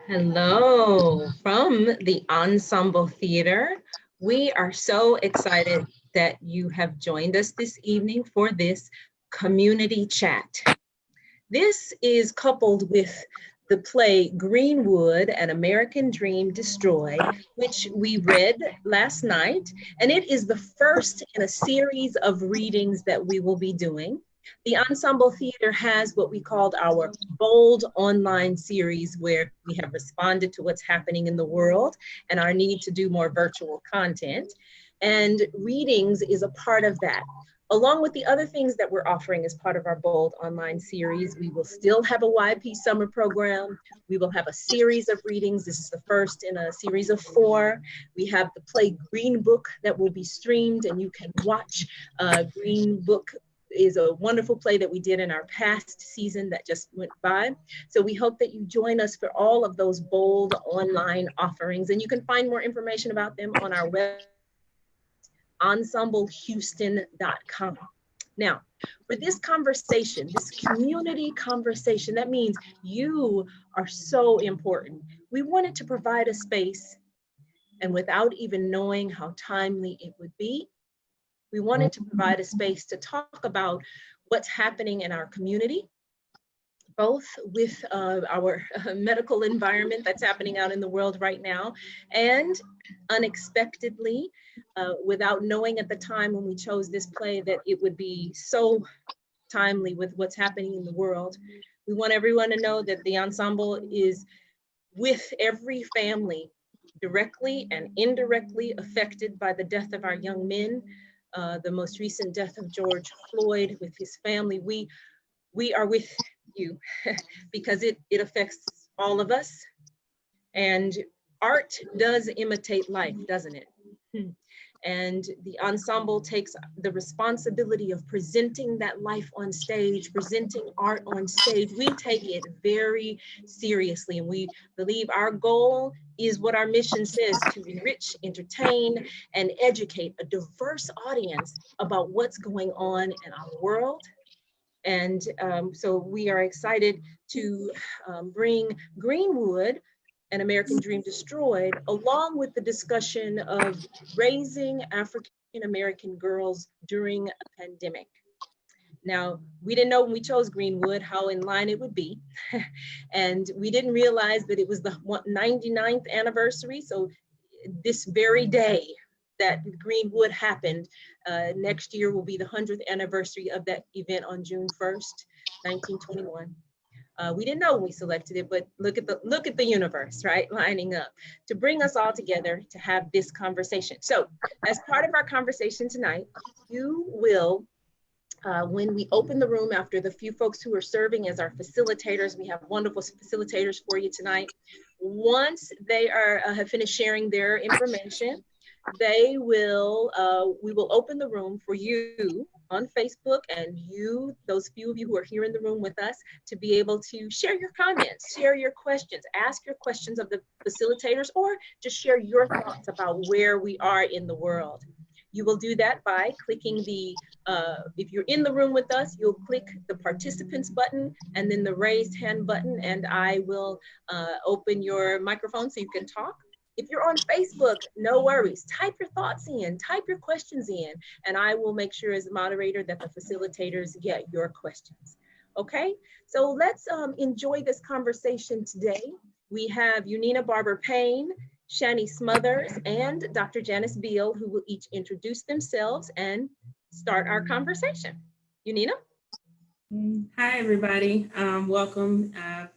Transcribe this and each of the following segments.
Hello from the Ensemble Theater. We are so excited that you have joined us this evening for this community chat. This is coupled with the play Greenwood, An American Dream Destroyed, which we read last night, and it is the first in a series of readings that we will be doing. The Ensemble Theater has what we called our Bold online series, where we have responded to what's happening in the world and our need to do more virtual content. And readings is a part of that. Along with the other things that we're offering as part of our Bold online series, we will still have a YP summer program. We will have a series of readings. This is the first in a series of 4. We have the play Green Book that will be streamed, and you can watch. Green Book is a wonderful play that we did in our past season that just went by. So we hope that you join us for all of those Bold online offerings, and you can find more information about them on our website, ensemblehouston.com. Now, for this conversation, this community conversation, that means you are so important. We wanted to provide a space, and without even knowing how timely it would be, we wanted to provide a space to talk about what's happening in our community, both with our medical environment that's happening out in the world right now, and unexpectedly, without knowing at the time when we chose this play that it would be so timely with what's happening in the world. We want everyone to know that the ensemble is with every family directly and indirectly affected by the death of our young men. The most recent death of George Floyd with his family. We are with you because it affects all of us. And art does imitate life, doesn't it? And the ensemble takes the responsibility of presenting that life on stage, presenting art on stage. We take it very seriously, and we believe our goal is what our mission says: to enrich, entertain, and educate a diverse audience about what's going on in our world. And so we are excited to bring Greenwood, An American Dream Destroyed, along with the discussion of raising African-American girls during a pandemic. Now, we didn't know when we chose Greenwood how in line it would be. And we didn't realize that it was the 99th anniversary. So this very day that Greenwood happened, next year will be the 100th anniversary of that event on June 1st, 1921. We didn't know when we selected it, but look at the universe, right, lining up to bring us all together to have this conversation. So as part of our conversation tonight, you will, when we open the room, after the few folks who are serving as our facilitators, we have wonderful facilitators for you tonight. Once they have finished sharing their information, we will open the room for you on Facebook, and you, those few of you who are here in the room with us, to be able to share your comments, share your questions, ask your questions of the facilitators, or just share your thoughts about where we are in the world. You will do that by clicking if you're in the room with us, you'll click the participants button and then the raised hand button, and I will open your microphone so you can talk. If you're on Facebook, no worries. Type your thoughts in, type your questions in, and I will make sure as a moderator that the facilitators get your questions. Okay, so let's enjoy this conversation today. We have Unina Barber-Payne, Shani Smothers, and Dr. Janice Beal, who will each introduce themselves and start our conversation. Unina? Hi, everybody. Welcome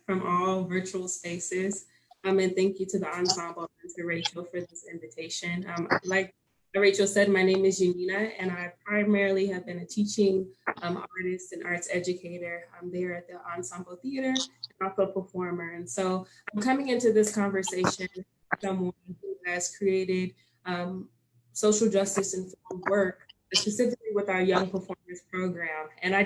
from all virtual spaces. And thank you to the ensemble and to Rachel for this invitation. Like Rachel said, my name is Unina, and I primarily have been a teaching artist and arts educator there at the Ensemble Theater, and also a performer. And so I'm coming into this conversation with someone who has created social justice informed work, specifically with our Young Performers program. And I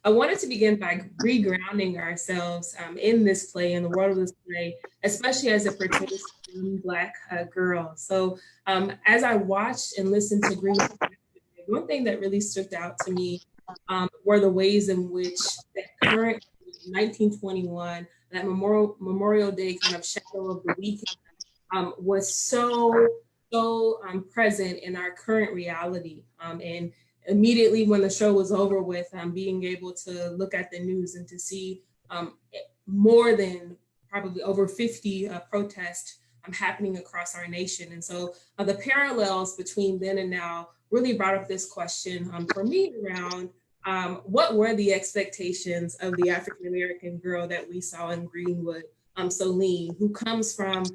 wanted to begin by regrounding ourselves in this play, in the world of this play, especially as it pertains to young Black girls. So as I watched and listened to Greenwood, one thing that really stood out to me were the ways in which the current 1921 that Memorial Day kind of shadow of the weekend was so present in our current reality. And immediately when the show was over with, being able to look at the news and to see more than probably over 50 protests happening across our nation. And so the parallels between then and now really brought up this question for me around what were the expectations of the African-American girl that we saw in Greenwood, Solene, who comes from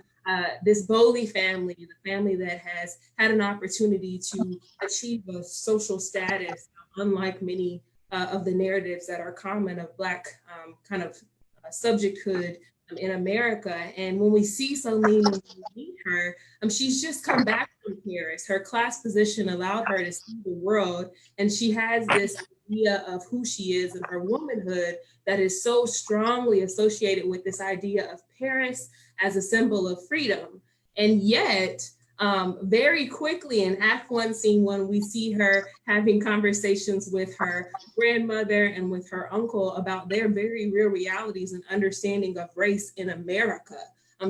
this Bowley family, the family that has had an opportunity to achieve a social status, unlike many of the narratives that are common of Black kind of subjecthood in America. And when we see Solene and we meet her, she's just come back from Paris. Her class position allowed her to see the world, and she has this idea of who she is and her womanhood that is so strongly associated with this idea of Paris as a symbol of freedom. And yet, very quickly in Act 1, Scene 1, we see her having conversations with her grandmother and with her uncle about their very real realities and understanding of race in America.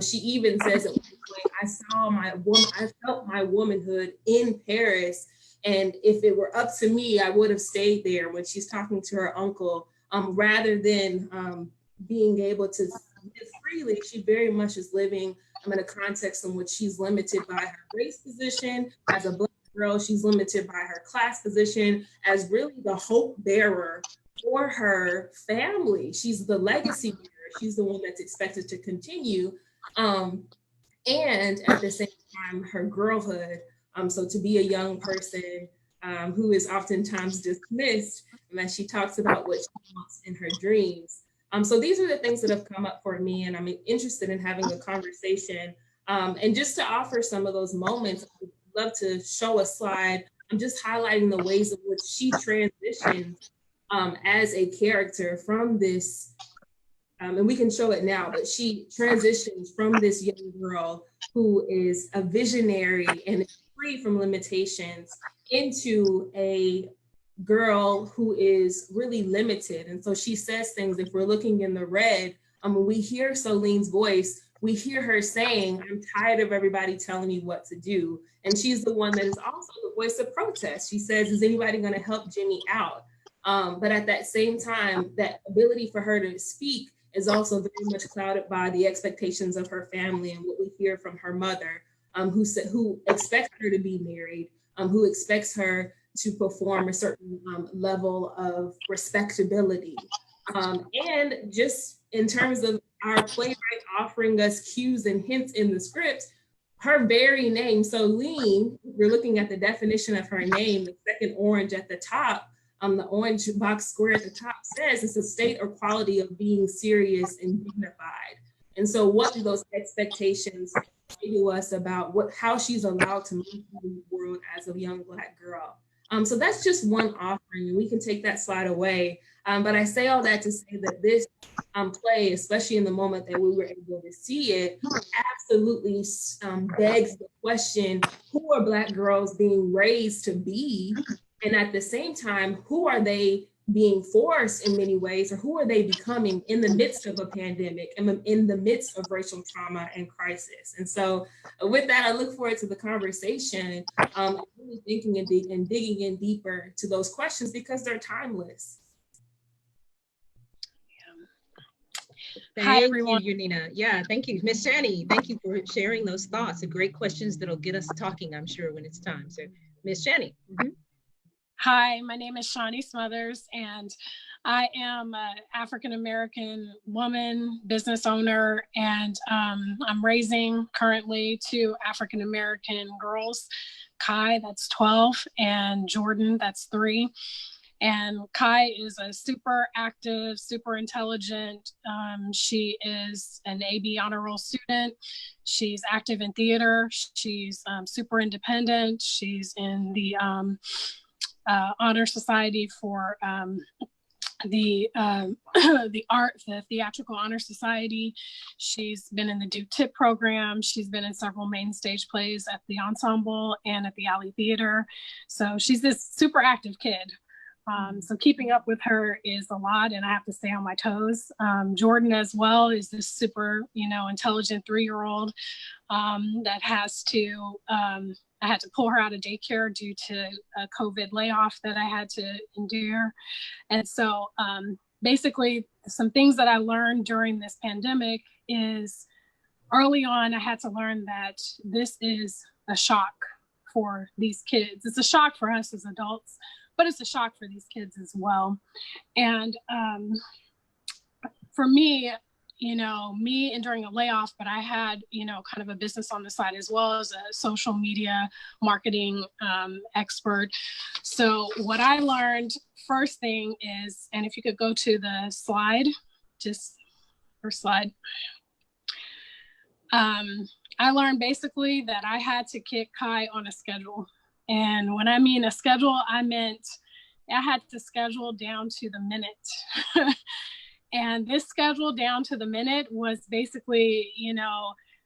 She even says at one point, I felt my womanhood in Paris, and if it were up to me, I would have stayed there, when she's talking to her uncle, rather than being able to live freely. She very much is living in a context in which she's limited by her race position. As a Black girl, she's limited by her class position as really the hope bearer for her family. She's the legacy bearer. She's the one that's expected to continue. And at the same time, her girlhood. So to be a young person who is oftentimes dismissed, and that she talks about what she wants in her dreams. So these are the things that have come up for me, and I'm interested in having a conversation. And just to offer some of those moments, I'd love to show a slide. I'm just highlighting the ways in which she transitions as a character from this, and we can show it now, but she transitions from this young girl who is a visionary and is free from limitations into a girl who is really limited. And so she says things, if we're looking in the red, when we hear Solene's voice, we hear her saying, I'm tired of everybody telling me what to do. And she's the one that is also the voice of protest. She says, is anybody gonna help Jimmy out? But at that same time, that ability for her to speak is also very much clouded by the expectations of her family and what we hear from her mother, who expects her to be married, who expects her to perform a certain level of respectability. And just in terms of our playwright offering us cues and hints in the script, her very name, Solene, we're looking at the definition of her name, the second orange at the top, the orange box square at the top says it's a state or quality of being serious and dignified. And so what do those expectations say to us about how she's allowed to move through the world as a young Black girl? So that's just one offering, and we can take that slide away. But I say all that to say that this play, especially in the moment that we were able to see it, absolutely begs the question, who are Black girls being raised to be? And at the same time, who are they being forced in many ways, or who are they becoming in the midst of a pandemic and in the midst of racial trauma and crisis? And so with that, I look forward to the conversation, really thinking and digging in deeper to those questions because they're timeless. Hi, everyone. Thank you, Unina. Yeah, thank you. Miss Shani, thank you for sharing those thoughts. They're great questions that'll get us talking, I'm sure, when it's time. So Miss Shani. Hi, my name is Shawnee Smothers, and I am an African-American woman, business owner, and I'm raising currently 2 African-American girls, Kai, that's 12, and Jordan, that's 3. And Kai is a super active, super intelligent. She is an AB honor roll student. She's active in theater. She's super independent. She's in the honor society for the theatrical honor society. She's been in the Do Tip program. She's been in several main stage plays at the Ensemble and at the Alley Theater. So she's this super active kid. So keeping up with her is a lot, and I have to stay on my toes. Jordan as well is this super, intelligent 3-year-old that has to, I had to pull her out of daycare due to a COVID layoff that I had to endure. And so basically some things that I learned during this pandemic is early on, I had to learn that this is a shock for these kids. It's a shock for us as adults, but it's a shock for these kids as well. And for me, me enduring a layoff, but I had, kind of a business on the side as well as a social media marketing expert. So what I learned first thing is, and if you could go to the slide, just first slide. I learned basically that I had to get Kai on a schedule. And when I mean a schedule, I meant I had to schedule down to the minute. And this schedule down to the minute was basically,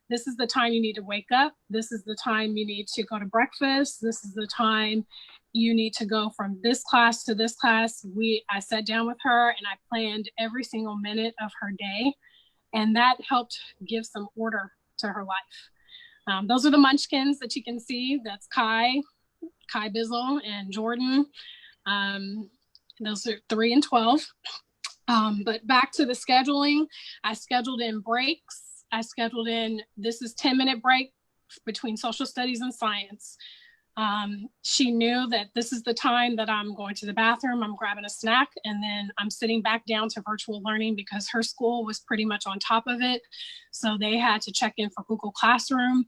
this is the time you need to wake up. This is the time you need to go to breakfast. This is the time you need to go from this class to this class. I sat down with her and I planned every single minute of her day. And that helped give some order to her life. Those are the munchkins that you can see. That's Kai Bizzle, and Jordan. Those are 3 and 12. But back to the scheduling, I scheduled in breaks. I scheduled in, this is 10-minute break between social studies and science. She knew that this is the time that I'm going to the bathroom, I'm grabbing a snack, and then I'm sitting back down to virtual learning because her school was pretty much on top of it. So they had to check in for Google Classroom.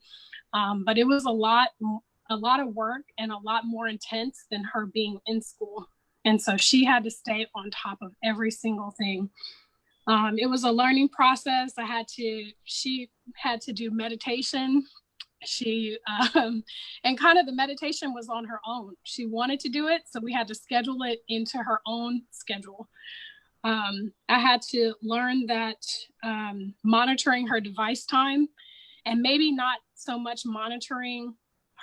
But it was a lot of work and a lot more intense than her being in school. And so she had to stay on top of every single thing. It was a learning process. She had to do meditation. And kind of the meditation was on her own. She wanted to do it, so we had to schedule it into her own schedule. I had to learn that monitoring her device time, and maybe not so much monitoring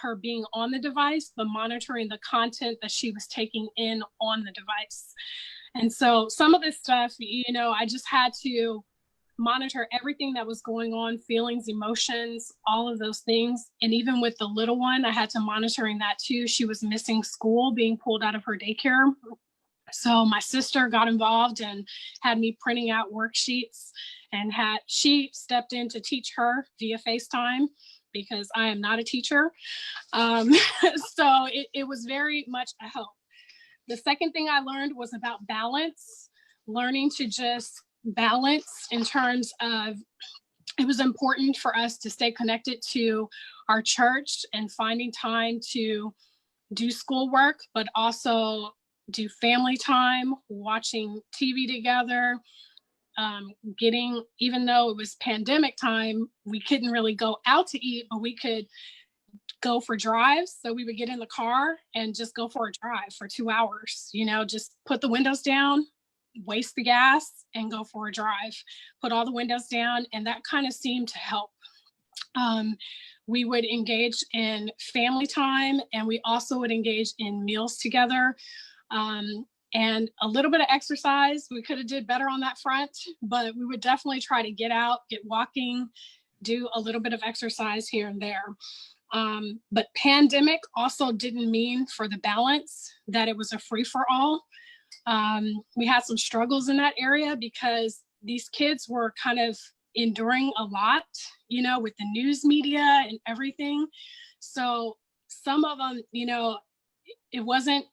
her being on the device, but monitoring the content that she was taking in on the device. And so some of this stuff, I just had to monitor everything that was going on, feelings, emotions, all of those things. And even with the little one, I had to monitoring that too. She was missing school, being pulled out of her daycare. So my sister got involved and had me printing out worksheets, and she stepped in to teach her via FaceTime because I am not a teacher. So it was very much a help. The second thing I learned was about balance, learning to just balance in terms of, it was important for us to stay connected to our church and finding time to do schoolwork, but also do family time, watching TV together, even though it was pandemic time, we couldn't really go out to eat, but we could go for drives. So we would get in the car and just go for a drive for 2 hours, just put the windows down, waste the gas, and go for a drive, put all the windows down. And that kind of seemed to help. We would engage in family time, and we also would engage in meals together. And a little bit of exercise. We could have did better on that front, but we would definitely try to get out, get walking, do a little bit of exercise here and there. But pandemic also didn't mean for the balance that it was a free for all. We had some struggles in that area because these kids were kind of enduring a lot, with the news media and everything. So some of them, it wasn't,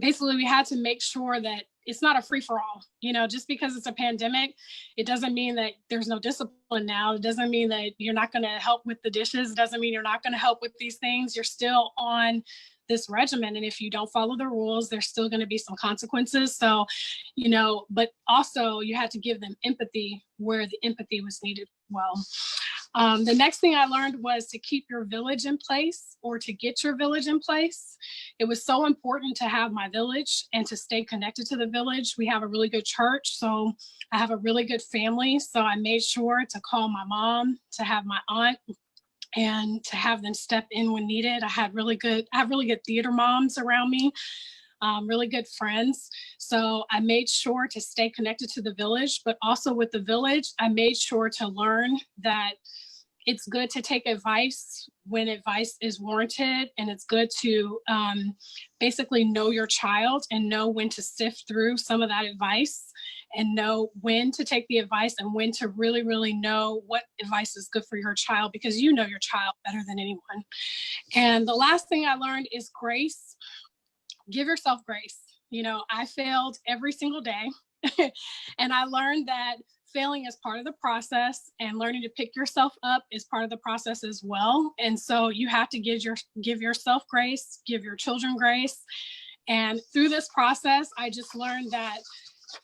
basically we had to make sure that it's not a free for all, just because it's a pandemic, it doesn't mean that there's no discipline now. It doesn't mean that you're not going to help with the dishes. It doesn't mean you're not going to help with these things. You're still on this regimen. And if you don't follow the rules, there's still going to be some consequences. So, but also you had to give them empathy where the empathy was needed well. The next thing I learned was to keep your village in place, or to get your village in place. It was so important to have my village and to stay connected to the village. We have a really good church, so I have a really good family. So I made sure to call my mom, to have my aunt, and to have them step in when needed. I have really good theater moms around me. really good friends. So I made sure to stay connected to the village, but also with the village, I made sure to learn that it's good to take advice when advice is warranted, and it's good to basically know your child and know when to sift through some of that advice and know when to take the advice and when to really, really know what advice is good for your child, because you know your child better than anyone. And the last thing I learned is grace. Give yourself grace. You know, I failed every single day. And I learned that failing is part of the process, and learning to pick yourself up is part of the process as well. And so you have to give yourself grace, give your children grace. And through this process, I just learned that,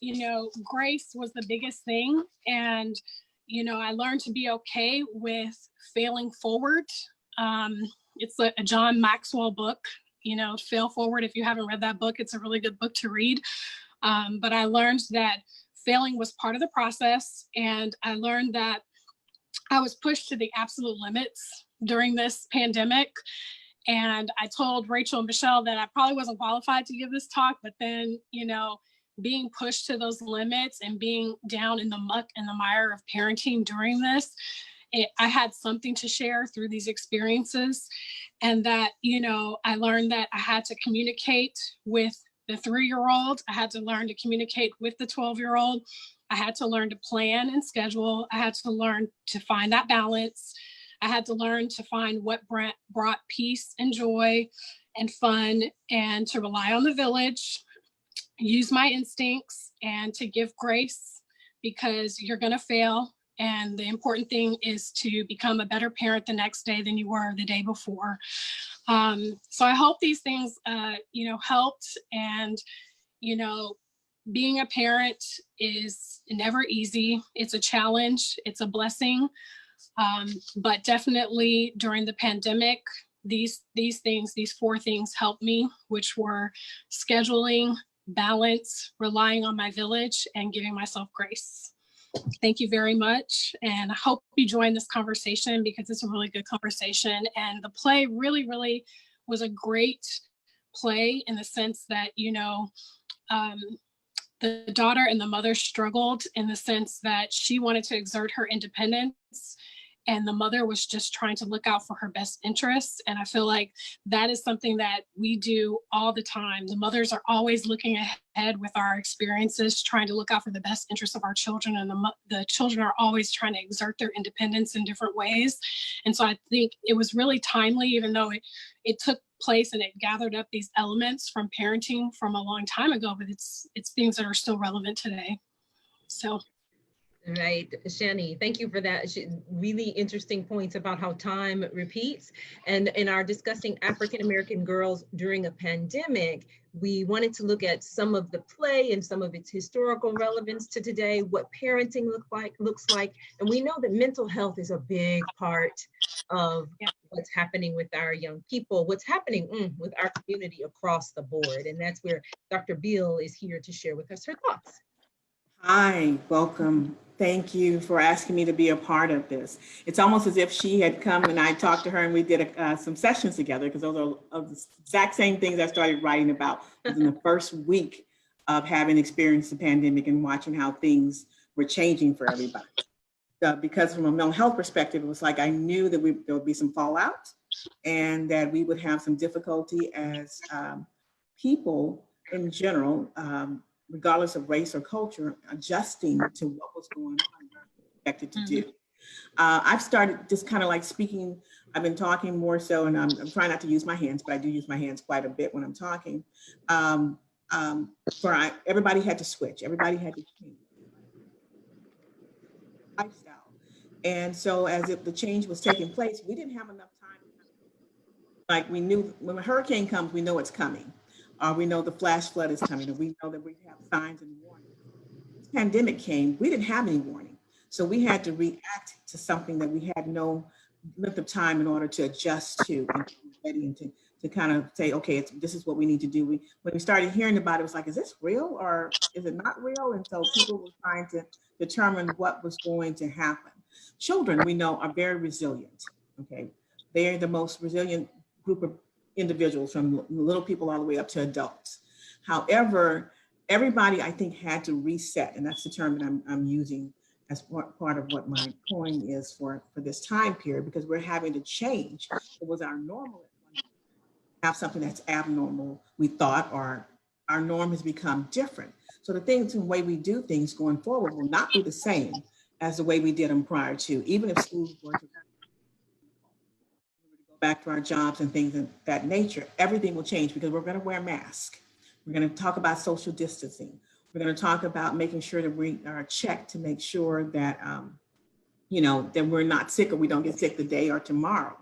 you know, grace was the biggest thing. And, you know, I learned to be okay with failing forward. It's a John Maxwell book, you know, Fail Forward. If you haven't read that book, it's a really good book to read. But I learned that failing was part of the process. And I learned that I was pushed to the absolute limits during this pandemic. And I told Rachel and Michelle that I probably wasn't qualified to give this talk, but then, you know, being pushed to those limits and being down in the muck and the mire of parenting during this, I had something to share through these experiences. And that, you know, I learned that I had to communicate with the 3-year-old. I had to learn to communicate with the 12-year-old. I had to learn to plan and schedule. I had to learn to find that balance. I had to learn to find what brought peace and joy and fun, and to rely on the village, use my instincts, and to give grace, because you're going to fail. And the important thing is to become a better parent the next day than you were the day before. So I hope these things, you know, helped. And, you know, being a parent is never easy. It's a challenge. It's a blessing. But definitely during the pandemic, these 4 things helped me, which were scheduling, balance, relying on my village, and giving myself grace. Thank you very much. And I hope you join this conversation, because it's a really good conversation. And the play really, really was a great play in the sense that, you know, the daughter and the mother struggled in the sense that she wanted to exert her independence, and the mother was just trying to look out for her best interests. And I feel like that is something that we do all the time. The mothers are always looking ahead with our experiences, trying to look out for the best interests of our children. And the children are always trying to exert their independence in different ways. And so I think it was really timely, even though it took place and it gathered up these elements from parenting from a long time ago, but it's things that are still relevant today. So. Right, Shani, thank you for that. Really interesting points about how time repeats. And in our discussing African-American girls during a pandemic, we wanted to look at some of the play and some of its historical relevance to today, what parenting looks like. And we know that mental health is a big part of what's happening with our young people, what's happening with our community across the board. And that's where Dr. Beal is here to share with us her thoughts. Hi, welcome. Thank you for asking me to be a part of this. It's almost as if she had come and I talked to her and we did some sessions together, because those are the exact same things I started writing about within the first week of having experienced the pandemic and watching how things were changing for everybody. Because from a mental health perspective, it was like I knew that there would be some fallout and that we would have some difficulty as people in general, regardless of race or culture, adjusting to what was going on, expected to do. I've started just kind of like speaking, I've been talking more so, and I'm trying not to use my hands, but I do use my hands quite a bit when I'm talking. Everybody had to switch, everybody had to change lifestyle. And so as if the change was taking place, we didn't have enough time. Like we knew when a hurricane comes, we know it's coming. We know the flash flood is coming, and we know that we have signs and warnings. This pandemic came, we didn't have any warning. So we had to react to something that we had no length of time in order to adjust to and to be ready and to kind of say, okay, this is what we need to do. When we started hearing about it, it was like, is this real or is it not real? And so people were trying to determine what was going to happen. Children, we know, are very resilient, okay? They're the most resilient group of individuals, from little people all the way up to adults. However, everybody, I think, had to reset, and that's the term that I'm using as part of what my coin is for this time period, because we're having to change what was our normal. Have something that's abnormal, we thought, or our norm has become different. So the things and the way we do things going forward will not be the same as the way we did them prior to, even if schools were to go back to our jobs and things of that nature, everything will change because we're going to wear masks. We're going to talk about social distancing. We're going to talk about making sure that we are checked to make sure that, that we're not sick or we don't get sick the day or tomorrow.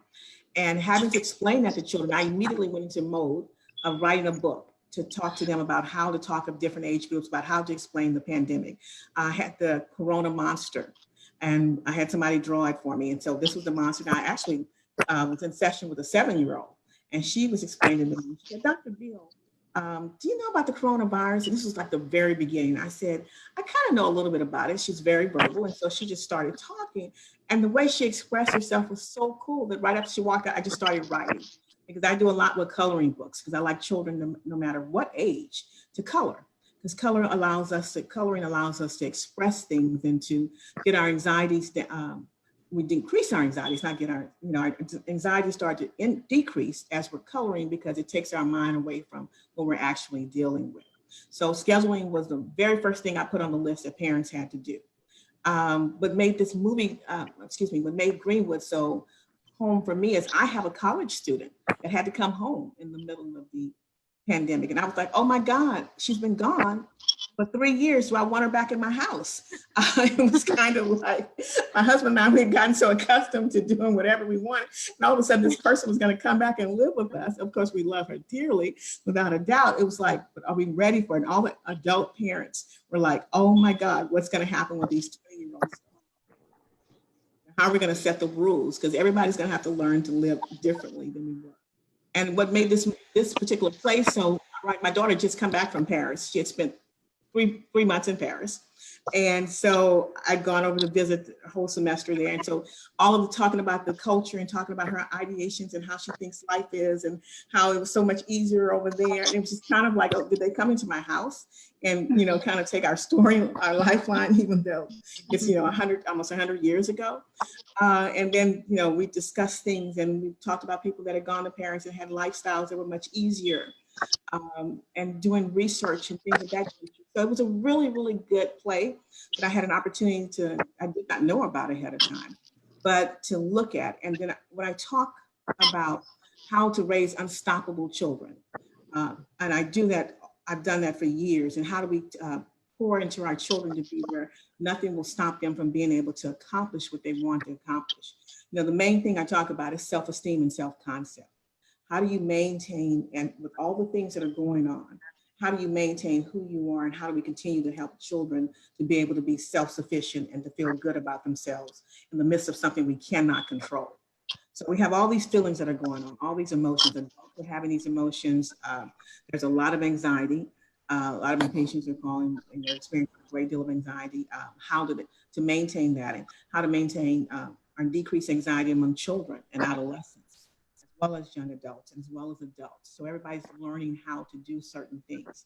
And having to explain that to children, I immediately went into mode of writing a book to talk to them about how to talk of different age groups, about how to explain the pandemic. I had the Corona monster, and I had somebody draw it for me. And so this was the monster. And I actually was in session with a 7-year-old, and she was explaining to me, she said, Dr. Bill, do you know about the coronavirus? And this was like the very beginning. I said, I kind of know a little bit about it. She's very verbal. And so she just started talking. And the way she expressed herself was so cool that right after she walked out, I just started writing, because I do a lot with coloring books, because I like children, no matter what age, to color. Because coloring allows us to express things and to get our anxieties we decrease our anxieties, not get our anxiety start to decrease as we're coloring, because it takes our mind away from what we're actually dealing with. So scheduling was the very first thing I put on the list that parents had to do. What made this movie, what made Greenwood so home for me is I have a college student that had to come home in the middle of the pandemic. And I was like, oh my God, she's been gone for 3 years. Do I want her back in my house? It was kind of like my husband and I, we had gotten so accustomed to doing whatever we wanted. And all of a sudden this person was going to come back and live with us. Of course, we love her dearly, without a doubt. It was like, but are we ready for it? And all the adult parents were like, oh my God, what's going to happen with these 20-year-olds? How are we going to set the rules? Because everybody's going to have to learn to live differently than we were. And what made this particular place so, right, my daughter just come back from Paris. She had spent three months in Paris. And so I'd gone over to visit a whole semester there. And so all of the talking about the culture and talking about her ideations and how she thinks life is and how it was so much easier over there. And it was just kind of like, oh, did they come into my house and, kind of take our story, our lifeline, even though it's, almost 100 years ago. And then, we discussed things and we talked about people that had gone to Paris and had lifestyles that were much easier, and doing research and things of that nature. So it was a really, really good play that I had an opportunity I did not know about ahead of time, but to look at. And then when I talk about how to raise unstoppable children, and I've done that for years, and how do we pour into our children to be where nothing will stop them from being able to accomplish what they want to accomplish. The main thing I talk about is self-esteem and self-concept. How do you maintain, and with all the things that are going on, how do you maintain who you are, and how do we continue to help children to be able to be self-sufficient and to feel good about themselves in the midst of something we cannot control? So we have all these feelings that are going on, all these emotions, adults are having these emotions. There's a lot of anxiety. A lot of my patients are calling and they're experiencing a great deal of anxiety. How to maintain that, and how to maintain or decrease anxiety among children and adolescents, as well as young adults, as well as adults. So everybody's learning how to do certain things.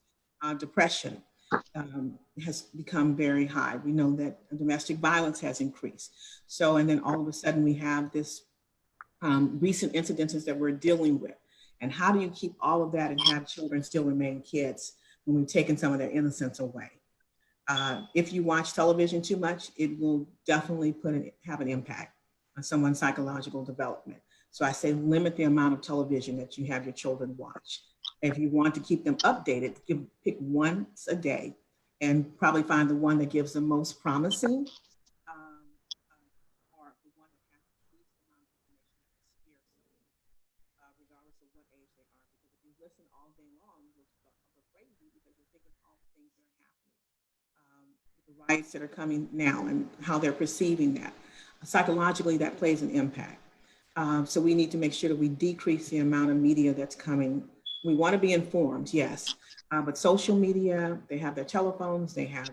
Depression has become very high. We know that domestic violence has increased. So, and then all of a sudden we have this recent incidences that we're dealing with. And how do you keep all of that and have children still remain kids when we've taken some of their innocence away? If you watch television too much, it will definitely have an impact on someone's psychological development. So I say limit the amount of television that you have your children watch. If you want to keep them updated, pick once a day and probably find the one that gives the most promising, or the one that has the least amount of information that will scare someone, regardless of what age they are. Because if you listen all day long, you'll go crazy because you're thinking all the things that are happening. The riots that are coming now and how they're perceiving that. Psychologically, that plays an impact. So we need to make sure that we decrease the amount of media that's coming. We want to be informed, yes, but social media, they have their telephones, they have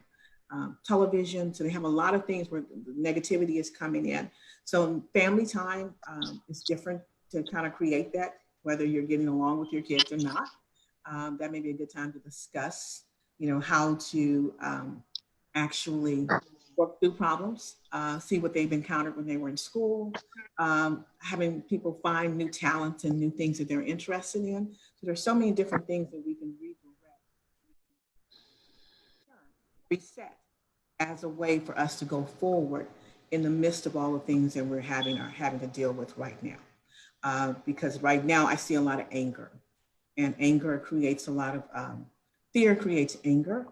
television, so they have a lot of things where the negativity is coming in. So family time is different to kind of create that, whether you're getting along with your kids or not. that may be a good time to discuss, how to actually work through problems, see what they've encountered when they were in school, having people find new talents and new things that they're interested in. So there's so many different things that we can reset as a way for us to go forward in the midst of all the things that we're having to deal with right now. Because right now I see a lot of anger, and anger creates a lot of, fear creates anger.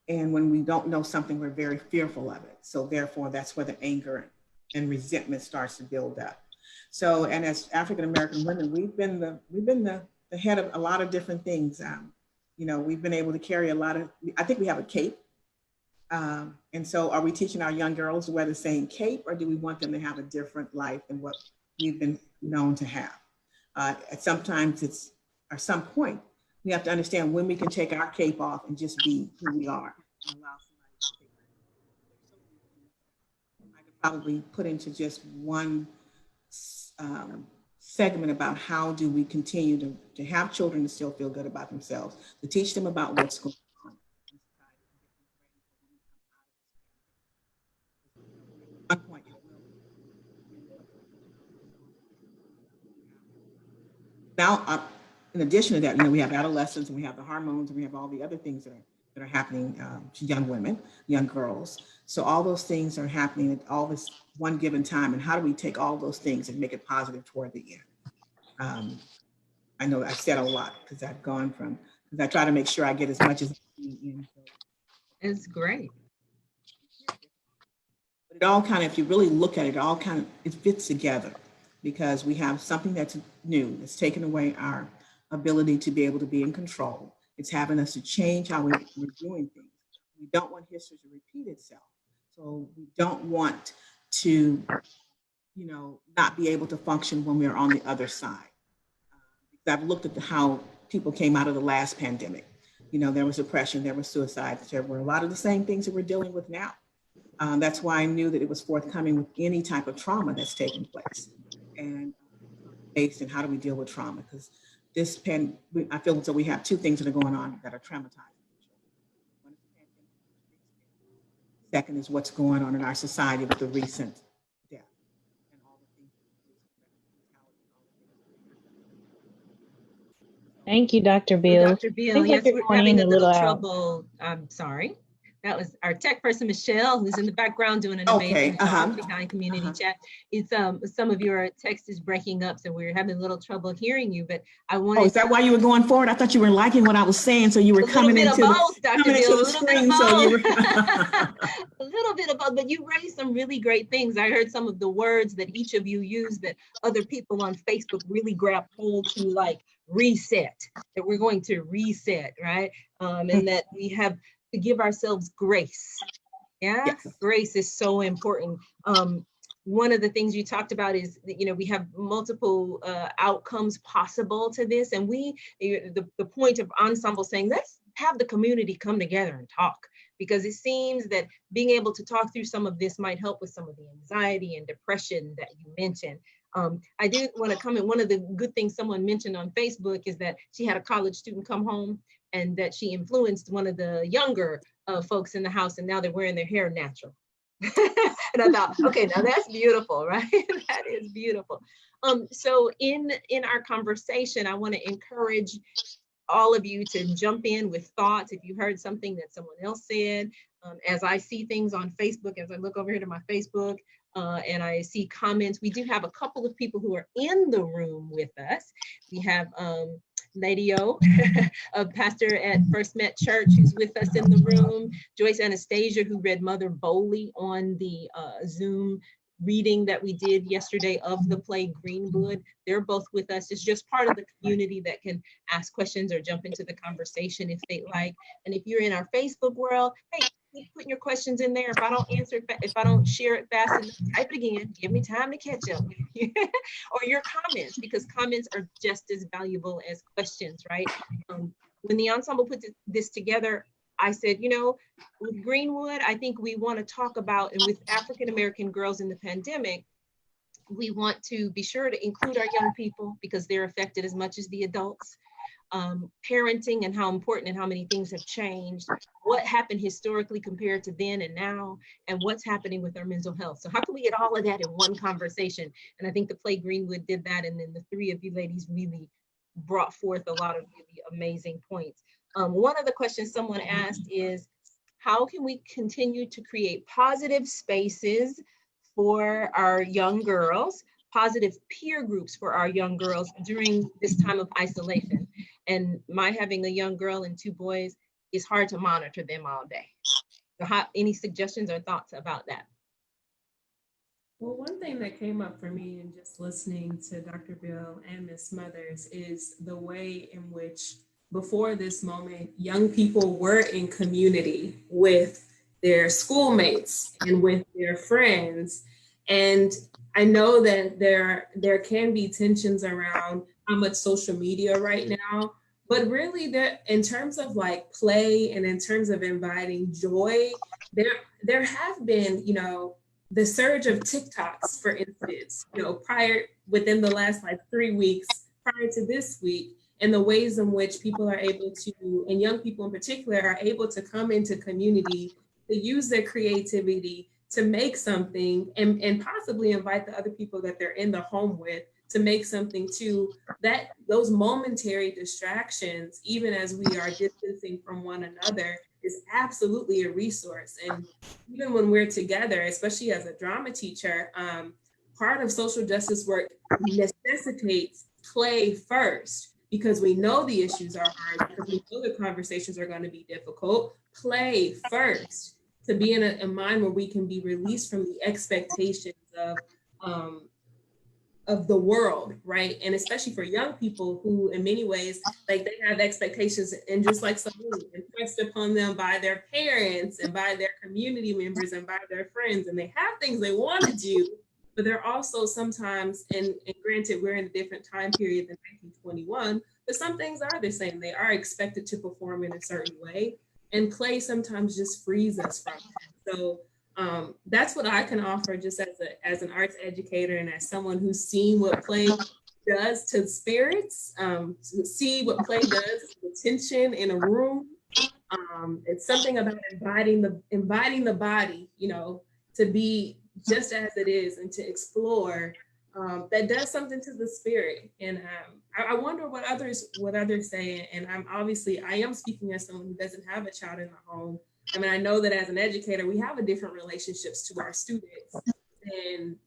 And when we don't know something, we're very fearful of it. So therefore, that's where the anger and resentment starts to build up. So, and as African-American women, we've been the head of a lot of different things. We've been able to carry a lot of, I think we have a cape. And so are we teaching our young girls to wear the same cape, or do we want them to have a different life than what we've been known to have? At some point, we have to understand when we can take our cape off and just be who we are. And allow somebody to take it. I could probably put into just one segment about how do we continue to have children to still feel good about themselves, to teach them about what's going on. At one point, now, in addition to that, we have adolescents, and we have the hormones, and we have all the other things that are happening to young women, young girls. So all those things are happening at all this one given time. And how do we take all those things and make it positive toward the end? I know I've said a lot because I try to make sure I get as much as I can in. It's great. But it all kind of, if you really look at it, it fits together, because we have something that's new, that's taken away our ability to be able to be in control. It's having us to change how we're doing things. We don't want history to repeat itself. So we don't want to, not be able to function when we're on the other side. I've looked at how people came out of the last pandemic. There was depression, there was suicide, there were a lot of the same things that we're dealing with now. That's why I knew that it was forthcoming with any type of trauma that's taking place. And based on how do we deal with trauma? Because I feel as though we have two things that are going on that are traumatizing. Second is what's going on in our society with the recent death and all the things. Thank you, Dr. Beal. Dr. Beal, yes, we're having a little trouble. I'm sorry. That was our tech person, Michelle, who's in the background doing an amazing job behind community chat. It's some of your text is breaking up, so we're having a little trouble heaing you. But I wanted. Oh, is that why you were going forward? I thought you were liking what I was saying, so you were coming into the screen. So you were a little bit of both, but you raised some really great things. I heard some of the words that each of you used that other people on Facebook really grabbed hold to, like reset. That we're going to reset, right? And that we have to give ourselves grace. Yes. Grace is so important. One of the things you talked about is that, we have multiple outcomes possible to this. And the point of Ensemble saying, let's have the community come together and talk, because it seems that being able to talk through some of this might help with some of the anxiety and depression that you mentioned. I did want to comment. One of the good things someone mentioned on Facebook is that she had a college student come home and that she influenced one of the younger folks in the house, and now they're wearing their hair natural. And I thought, okay, now that's beautiful, right? That is beautiful. So in our conversation, I want to encourage all of you to jump in with thoughts. If you heard something that someone else said, as I see things on Facebook, as I look over here to my Facebook, and I see comments, we do have a couple of people who are in the room with us. We have Lady O, a pastor at First Met Church, who's with us in the room. Joyce Anastasia, who read Mother Bowley on the Zoom reading that we did yesterday of the play Greenwood. They're both with us. It's just part of the community that can ask questions or jump into the conversation if they like. And if you're in our Facebook world, hey, keep putting your questions in there. If I don't answer it, if I don't share it fast enough, type it again. Give me time to catch up. Or your comments, because comments are just as valuable as questions, right? When the ensemble put this together, I said, with Greenwood, I think we want to talk about, and with African-American girls in the pandemic, we want to be sure to include our young people because they're affected as much as the adults. parenting and how important and how many things have changed, what happened historically compared to then and now, and what's happening with our mental health. So how can we get all of that in one conversation? And I think the play Greenwood did that, and then the three of you ladies really brought forth a lot of really amazing points. One of the questions someone asked is, how can we continue to create positive spaces for our young girls, positive peer groups for our young girls during this time of isolation? And my having a young girl and two boys, it's hard to monitor them all day. So any suggestions or thoughts about that? Well, one thing that came up for me in just listening to Dr. Bill and Ms. Smothers is the way in which before this moment, young people were in community with their schoolmates and with their friends. And I know that there can be tensions around how much social media right now, but really that in terms of like play and in terms of inviting joy, there have been, the surge of TikToks, for instance, within the last like 3 weeks prior to this week, and the ways in which people are able to, and young people in particular, are able to come into community, to use their creativity to make something and possibly invite the other people that they're in the home with to make something too. That those momentary distractions, even as we are distancing from one another, is absolutely a resource. And even when we're together, especially as a drama teacher, part of social justice work necessitates play first, because we know the issues are hard, because we know the conversations are going to be difficult. Play first, to be in a mind where we can be released from the expectations of the world, right? And especially for young people who in many ways, like they have expectations, and just like someone impressed upon them by their parents and by their community members and by their friends, and they have things they want to do, but they're also sometimes, and granted we're in a different time period than 1921, but some things are the same. They are expected to perform in a certain way, and play sometimes just frees us from that. So that's what I can offer, just as an arts educator and as someone who's seen what play does to spirits, to see what play does to tension in a room. It's something about inviting the body, to be just as it is and to explore, that does something to the spirit. And I wonder what others say. And I am speaking as someone who doesn't have a child in the home. I mean, I know that as an educator, we have a different relationships to our students than,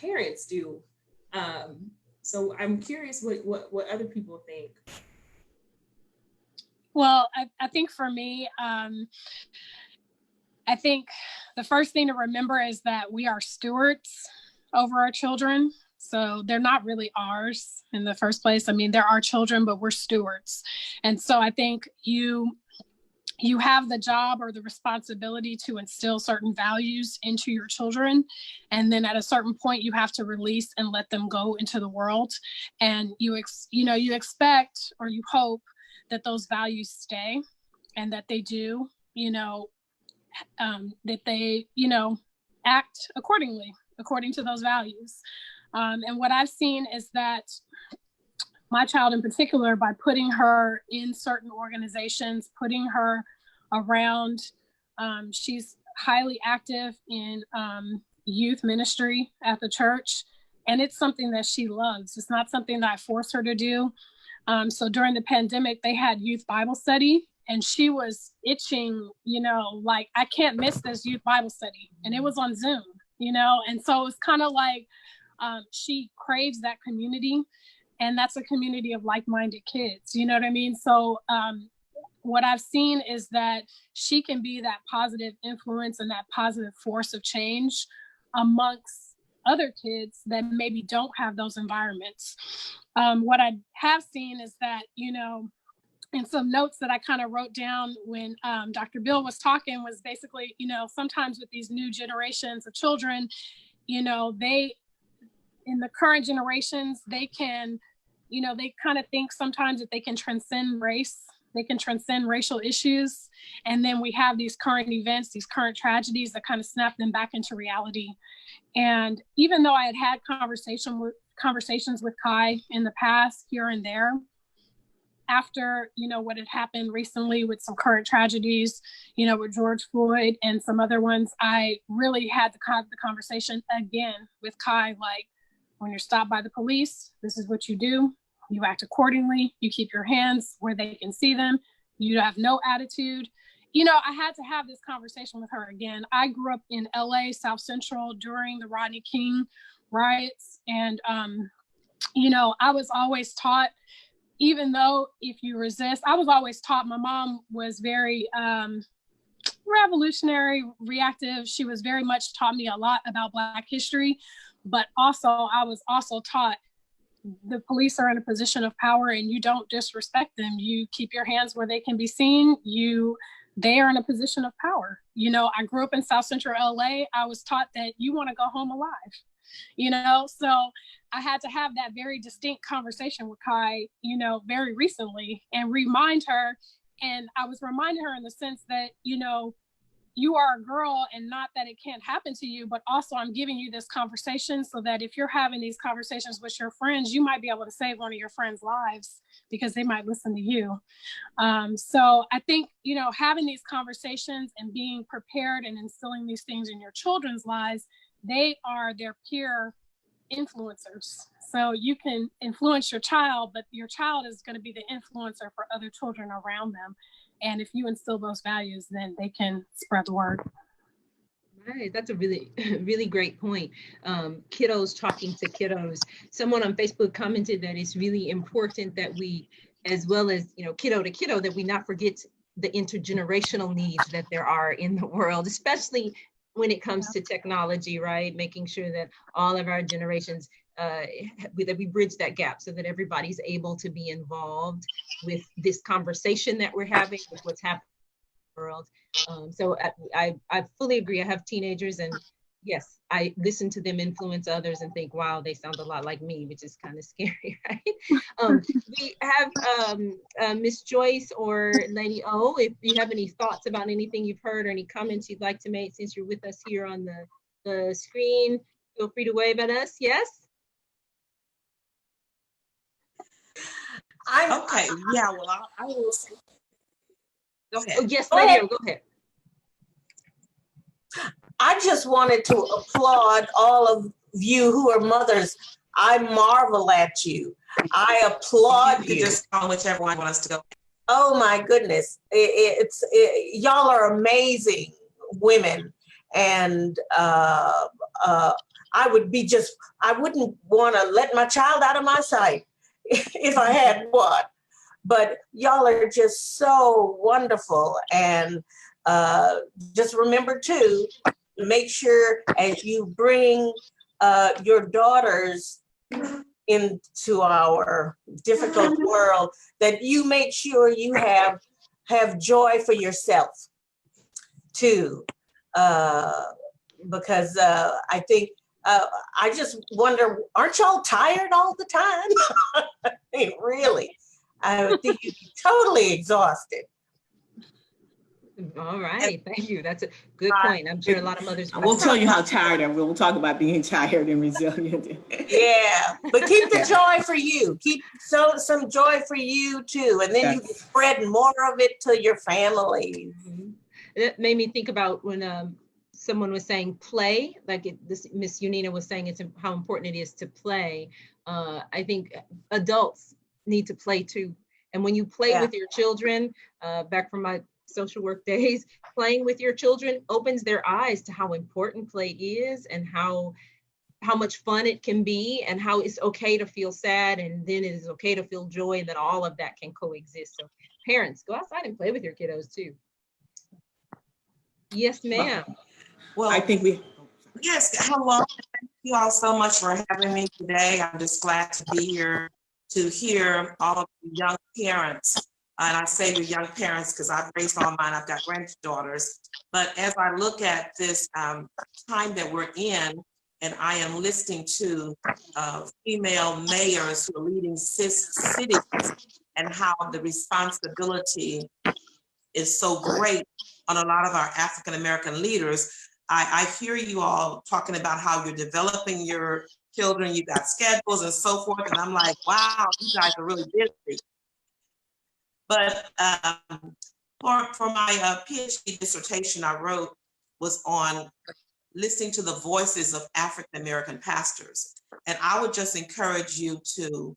parents do. So I'm curious what other people think. Well, I think for me, I think the first thing to remember is that we are stewards over our children. So they're not really ours in the first place. I mean, they're our children, but we're stewards. And so I think you have the job or the responsibility to instill certain values into your children. And then at a certain point, you have to release and let them go into the world. And you expect, or you hope that those values stay and that they do, that they, act according to those values. And what I've seen is that my child in particular, by putting her in certain organizations, putting her around, she's highly active in youth ministry at the church. And it's something that she loves. It's not something that I force her to do. So during the pandemic, they had youth Bible study, and she was itching, like, I can't miss this youth Bible study. And it was on Zoom, and so it's kind of like she craves that community. And that's a community of like-minded kids, you know what I mean? So what I've seen is that she can be that positive influence and that positive force of change amongst other kids that maybe don't have those environments. What I have seen is that, and some notes that I kind of wrote down when Dr. Bill was talking was basically, sometimes with these new generations of children, they, in the current generations, they can, they kind of think sometimes that they can transcend race, they can transcend racial issues. And then we have these current events, these current tragedies that kind of snap them back into reality. And even though I had conversations with Kai in the past here and there, after, what had happened recently with some current tragedies, with George Floyd and some other ones, I really had to have the conversation again with Kai, like, when you're stopped by the police, this is what you do. You act accordingly. You keep your hands where they can see them. You have no attitude. I had to have this conversation with her again. I grew up in LA, South Central, during the Rodney King riots. And, I was always taught, even though if you resist, I was always taught, my mom was very revolutionary, reactive. She was very much taught me a lot about Black history, but also I was also taught the police are in a position of power and you don't disrespect them. You keep your hands where they can be seen. They are in a position of power. I grew up in South Central LA. I was taught that you want to go home alive, so I had to have that very distinct conversation with Kai, very recently and remind her. And I was reminding her in the sense that, you are a girl and not that it can't happen to you, but also I'm giving you this conversation so that if you're having these conversations with your friends, you might be able to save one of your friends' lives because they might listen to you. So I think, having these conversations and being prepared and instilling these things in your children's lives, they are their peer influencers. So you can influence your child, but your child is going to be the influencer for other children around them. And if you instill those values, then they can spread the word. Right, that's a really, really great point. Kiddos talking to kiddos. Someone on Facebook commented that it's really important that we, as well as, kiddo to kiddo, that we not forget the intergenerational needs that there are in the world, especially when it comes to technology, right? Making sure that all of our generations, that we bridge that gap so that everybody's able to be involved with this conversation that we're having, with what's happening in the world. So I fully agree. I have teenagers, and yes, I listen to them influence others and think, wow, they sound a lot like me, which is kind of scary, right? We have Miss Joyce or Lady O, if you have any thoughts about anything you've heard or any comments you'd like to make since you're with us here on the screen, feel free to wave at us. Yes? Okay, yeah, well, I will say. Go ahead. Oh, yes, Lady O, go ahead. I just wanted to applaud all of you who are mothers. I marvel at you. I applaud you. Just on whichever one wants to go. Oh my goodness. Y'all are amazing women. And I wouldn't want to let my child out of my sight if I had one. But y'all are just so wonderful. And just remember too, make sure as you bring your daughters into our difficult world, that you make sure you have joy for yourself too. Because I think, I just wonder, aren't y'all tired all the time? I mean, really, I would think you'd be totally exhausted. All right, thank you. That's a good point. I'm sure a lot of mothers. We'll tell you how tired I am. We'll talk about being tired and resilient. Yeah, but keep the joy for you. Keep some joy for you too, and then you can spread more of it to your family. Mm-hmm. It made me think about when someone was saying play, like this Miss Unina was saying, it's how important it is to play. I think adults need to play too, and when you play with your children, back from my social work days, playing with your children opens their eyes to how important play is and how much fun it can be and how it's okay to feel sad and then it is okay to feel joy, and that all of that can coexist. So parents, go outside and play with your kiddos too. Yes, ma'am. Well, I think yes, hello. Thank you all so much for having me today. I'm just glad to be here to hear all of the young parents. And I say the young parents because I've raised all mine, I've got granddaughters. But as I look at this time that we're in, and I am listening to female mayors who are leading cities and how the responsibility is so great on a lot of our African-American leaders, I hear you all talking about how you're developing your children, you got schedules and so forth. And I'm like, wow, you guys are really busy. But for my PhD dissertation I wrote was on listening to the voices of African-American pastors. And I would just encourage you to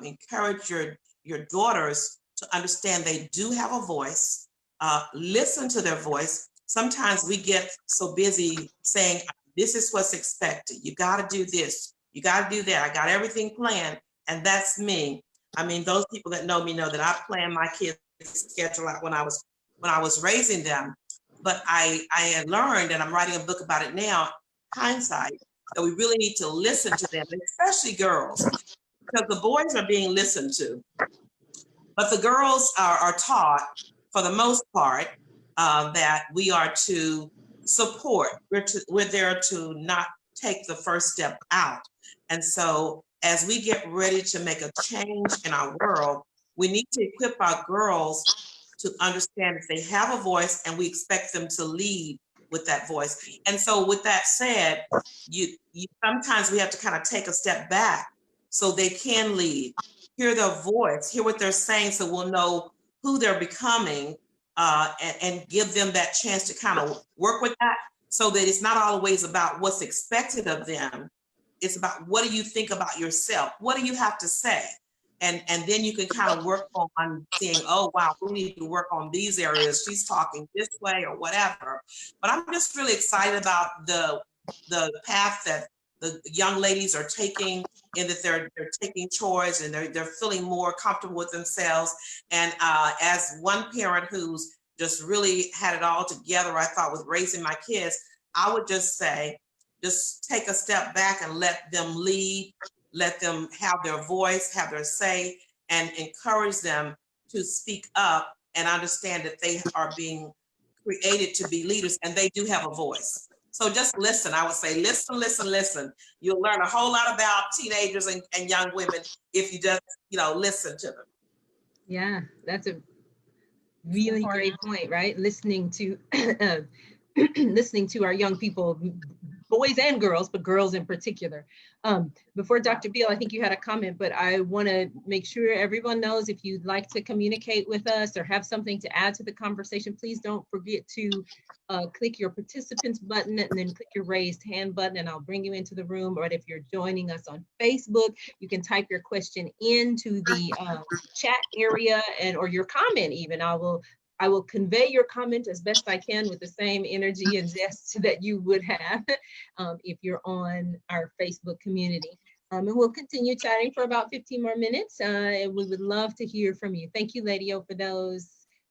encourage your daughters to understand they do have a voice, listen to their voice. Sometimes we get so busy saying, this is what's expected. You gotta do this, you gotta do that. I got everything planned, and that's me. I mean, those people that know me know that I planned my kids' schedule out when I was raising them. But I had learned, and I'm writing a book about it now, hindsight, that we really need to listen to them, and especially girls, because the boys are being listened to. But the girls are taught, for the most part, that we are to support. We're there to not take the first step out. And so as we get ready to make a change in our world, we need to equip our girls to understand that they have a voice, and we expect them to lead with that voice. And so with that said, you sometimes we have to kind of take a step back so they can lead, hear their voice, hear what they're saying, so we'll know who they're becoming, and give them that chance to kind of work with that, so that it's not always about what's expected of them. It's about, what do you think about yourself? What do you have to say? And then you can kind of work on seeing, oh, wow, we need to work on these areas. She's talking this way or whatever. But I'm just really excited about the path that the young ladies are taking, and that they're taking charge, and they're feeling more comfortable with themselves. And as one parent who's just really had it all together, I thought, with raising my kids, I would just say, just take a step back and let them lead, let them have their voice, have their say, and encourage them to speak up and understand that they are being created to be leaders, and they do have a voice. So just listen. I would say, listen, listen, listen. You'll learn a whole lot about teenagers and young women if you just, listen to them. Yeah, that's a really great point, right? Listening to listening to our young people, boys and girls, but girls in particular. Before Dr. Beal, I think you had a comment, but I want to make sure everyone knows, if you'd like to communicate with us or have something to add to the conversation, please don't forget to click your participants button and then click your raised hand button, and I'll bring you into the room. Or if you're joining us on Facebook, you can type your question into the chat area, or your comment even. I will convey your comment as best I can with the same energy and zest that you would have if you're on our Facebook community. And we'll continue chatting for about 15 more minutes. And we would love to hear from you. Thank you, Lady O, for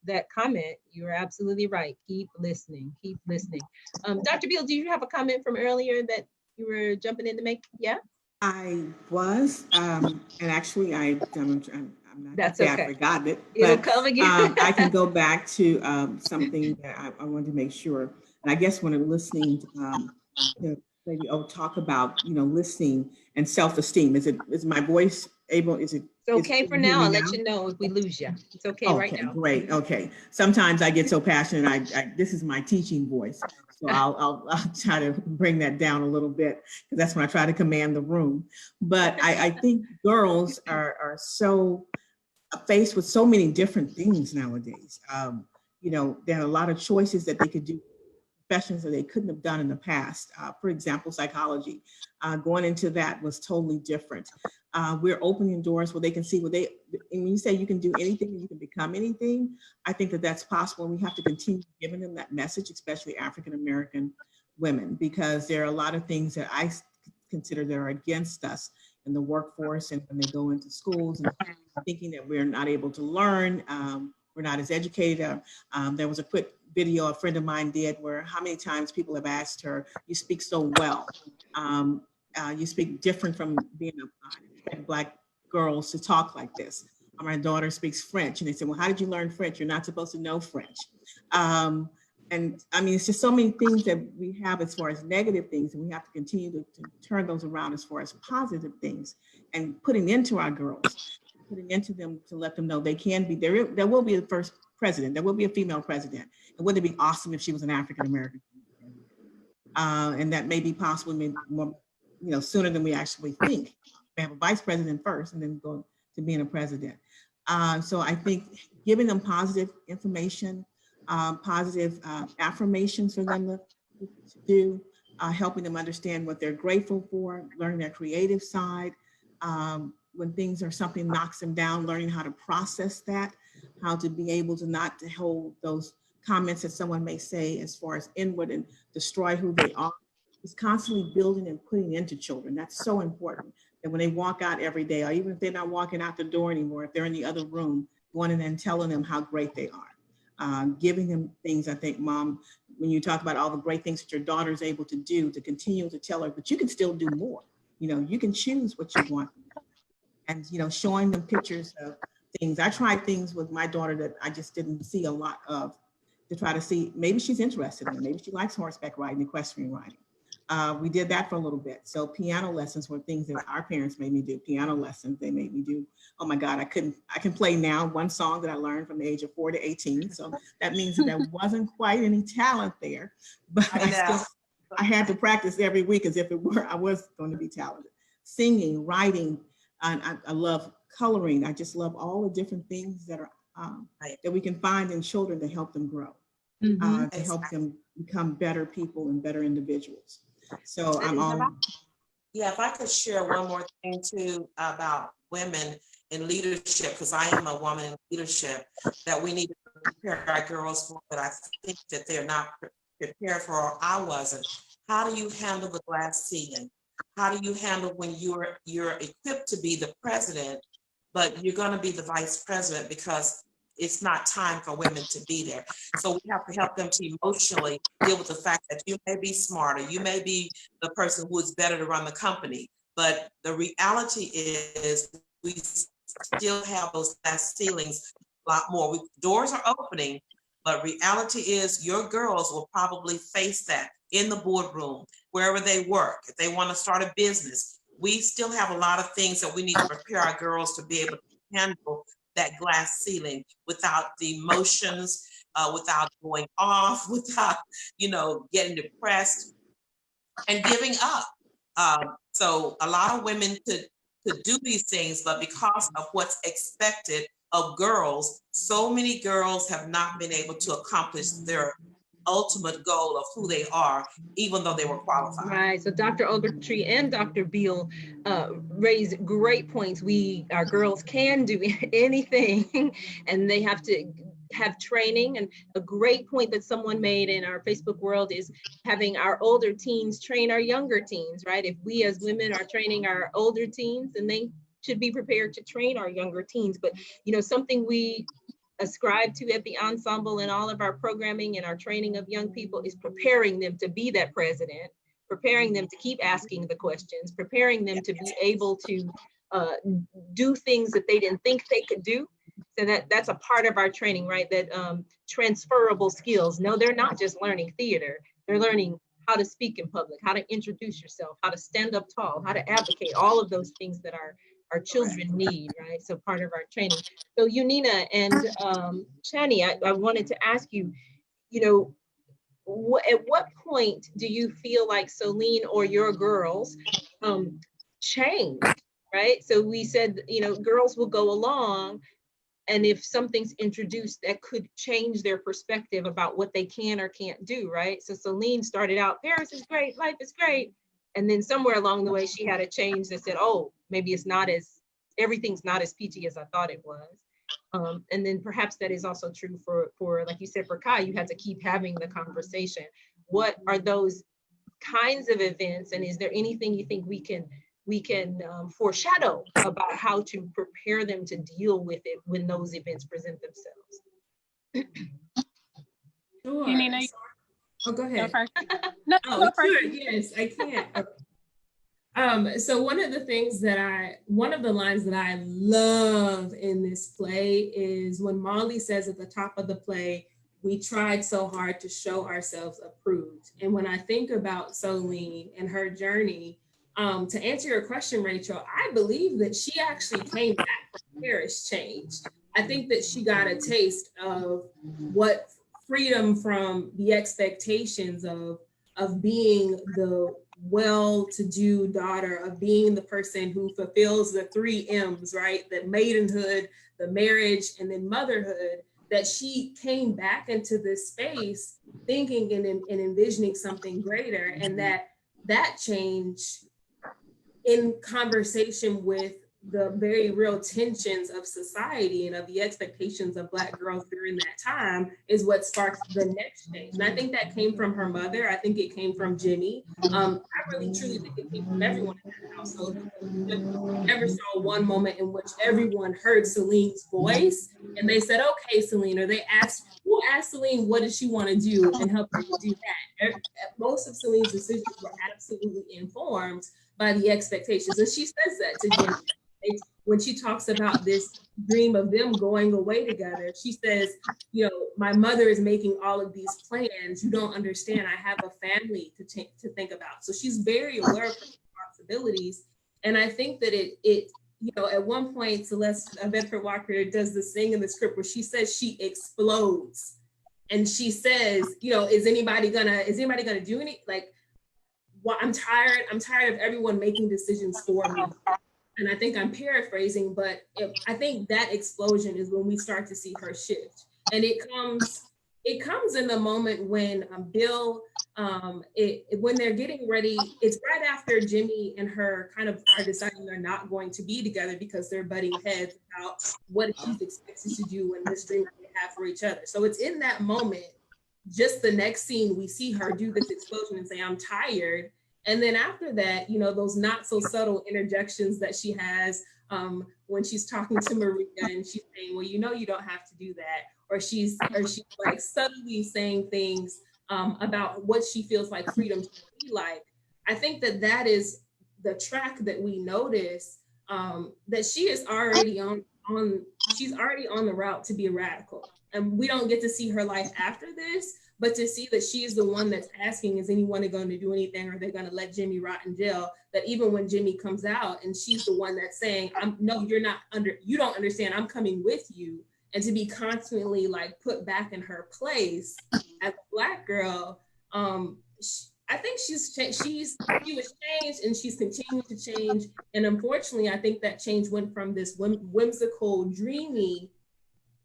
that comment. You're absolutely right. Keep listening. Keep listening. Dr. Beal, do you have a comment from earlier that you were jumping in to make? Yeah? I was, and actually I'm not That's gonna say okay. I forgot it, It'll but come again. I can go back to something that I wanted to make sure. And I guess when I'm listening to Lady O talk about, listening and self-esteem, is my voice able? Is it? It's okay for now. I'll let you know if we lose you. It's okay right now. Okay, great. Okay. Sometimes I get so passionate. This is my teaching voice. So I'll try to bring that down a little bit, because that's when I try to command the room. But I think girls are so faced with so many different things nowadays. There are a lot of choices that they could do, professions that they couldn't have done in the past. For example, psychology. Going into that was totally different. We're opening doors where they can see and when you say you can do anything and you can become anything, I think that that's possible. And we have to continue giving them that message, especially African-American women, because there are a lot of things that I consider that are against us in the workforce, and when they go into schools and thinking that we're not able to learn, we're not as educated. There was a quick video a friend of mine did where how many times people have asked her, you speak so well. You speak different from being a Black girls to talk like this. My daughter speaks French, and they said, well, how did you learn French? You're not supposed to know French. And I mean, it's just so many things that we have as far as negative things, and we have to continue to turn those around as far as positive things, and putting into our girls, putting into them to let them know they can be, there will be a first president, there will be a female president. And wouldn't it be awesome if she was an African-American? And that may be possible more, sooner than we actually think. We have a vice president first and then go to being a president. So I think giving them positive information, positive affirmations for them to do, helping them understand what they're grateful for, learning their creative side. When things are something knocks them down, learning how to process that, how to be able to not to hold those comments that someone may say as far as inward and destroy who they are. It's constantly building and putting into children. That's so important. And when they walk out every day, or even if they're not walking out the door anymore, if they're in the other room, going in and telling them how great they are. Giving them things, I think, Mom, when you talk about all the great things that your daughter is able to do, to continue to tell her, but you can still do more. You know, you can choose what you want. And, you know, showing them pictures of things. I tried things with my daughter that I just didn't see a lot of, to try to see, maybe she's interested in it. Maybe she likes horseback riding, equestrian riding. We did that for a little bit. So piano lessons were things that our parents made me do. Piano lessons, they made me do. Oh my God, I can play now one song that I learned from the age of 4 to 18. So that means that there wasn't quite any talent there, but I had to practice every week as if it were, I was going to be talented. Singing, writing, and I love coloring. I just love all the different things that are that we can find in children to help them grow, to help them become better people and better individuals. So I'm on. Yeah, if I could share one more thing too about women in leadership, because I am a woman in leadership, that we need to prepare our girls for, but I think that they're not prepared for, or I wasn't. How do you handle the glass ceiling? How do you handle when you're equipped to be the president, but you're going to be the vice president because it's not time for women to be there. So we have to help them to emotionally deal with the fact that you may be smarter, you may be the person who is better to run the company, but the reality is we still have those glass ceilings a lot more. Doors are opening, but reality is your girls will probably face that in the boardroom, wherever they work. If they want to start a business, we still have a lot of things that we need to prepare our girls to be able to handle that glass ceiling without the emotions, without going off, without, getting depressed and giving up. So a lot of women could do these things, but because of what's expected of girls, so many girls have not been able to accomplish their ultimate goal of who they are, even though they were qualified. Right. So Dr. Ogletree and Dr. Beal raised great points. Our girls can do anything, and they have to have training. And a great point that someone made in our Facebook world is having our older teens train our younger teens, right? If we as women are training our older teens, then they should be prepared to train our younger teens. But, something we ascribe to at the ensemble and all of our programming and our training of young people is preparing them to be that president, preparing them to keep asking the questions, preparing them to be able to do things that they didn't think they could do. So that's a part of our training, right? That transferable skills. No, they're not just learning theater. They're learning how to speak in public, how to introduce yourself, how to stand up tall, how to advocate, all of those things that our children need, right? So part of our training. So Unina and Shani, I wanted to ask you, at what point do you feel like Celine or your girls change, right? So we said, girls will go along, and if something's introduced that could change their perspective about what they can or can't do, right? So Celine started out, Paris is great, life is great. And then somewhere along the way, she had a change that said, oh, maybe everything's not as peachy as I thought it was. And then perhaps that is also true for like you said, for Kai, you had to keep having the conversation. What are those kinds of events? And is there anything you think we can foreshadow about how to prepare them to deal with it when those events present themselves? Sure. Unina, Go ahead. Go first. No, go first. sure. Yes, I can. So one of the lines that I love in this play is when Molly says at the top of the play, we tried so hard to show ourselves approved. And when I think about Celine and her journey, to answer your question, Rachel, I believe that she actually came back. Paris changed. I think that she got a taste of what freedom from the expectations of being the well-to-do daughter, of being the person who fulfills the 3 M's, right? The maidenhood, the marriage, and then motherhood, that she came back into this space thinking and envisioning something greater. And that change in conversation with the very real tensions of society and of the expectations of Black girls during that time is what sparked the next change. And I think that came from her mother. I think it came from Jimmy. I really truly think it came from everyone in that household. I never saw one moment in which everyone heard Celine's voice and they said, okay, Celine, or they asked, who asked Celine what does she want to do and help her to do that? Most of Celine's decisions were absolutely informed by the expectations. And she says that to Jimmy. When she talks about this dream of them going away together, she says, you know, my mother is making all of these plans. You don't understand. I have a family to think about. So she's very aware of her responsibilities. And I think that it you know, at one point, Celeste Bedford Walker does this thing in the script where she says she explodes. And she says, you know, is anybody gonna do any, like, well, I'm tired of everyone making decisions for me. And I think I'm paraphrasing, but I think that explosion is when we start to see her shift. And it comes in the moment when Bill, when they're getting ready, it's right after Jimmy and her kind of are deciding they're not going to be together because they're butting heads about what she's expected to do and this dream they have for each other. So it's in that moment, just the next scene, we see her do this explosion and say, I'm tired. And then after that, you know, those not so subtle interjections that she has when she's talking to Maria and she's saying, well, you know, you don't have to do that. Or she's like subtly saying things about what she feels like freedom to be like. I think that is the track that we notice that she is already she's already on the route to be a radical. And we don't get to see her life after this, but to see that she is the one that's asking, is anyone going to do anything? Or are they going to let Jimmy rot in jail? That even when Jimmy comes out and she's the one that's saying, no, you don't understand, I'm coming with you. And to be constantly like put back in her place as a Black girl, I think she was changed and she's continuing to change. And unfortunately, I think that change went from this whimsical, dreamy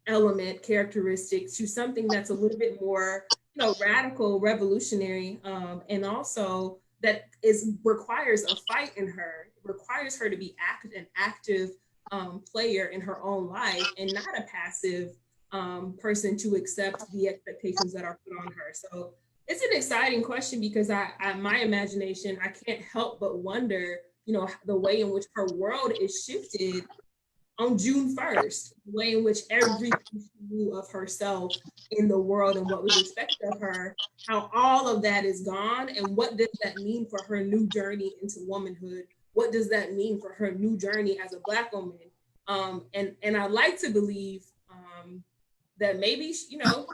element characteristic to something that's a little bit more, you know, radical, revolutionary, and also that requires a fight in her, requires her to be an active player in her own life and not a passive person to accept the expectations that are put on her. So it's an exciting question because my imagination, I can't help but wonder, you know, the way in which her world is shifted on June 1st, the way in which everything she knew of herself in the world and what was expected of her, how all of that is gone, and what does that mean for her new journey into womanhood? What does that mean for her new journey as a Black woman? And I like to believe that maybe, you know,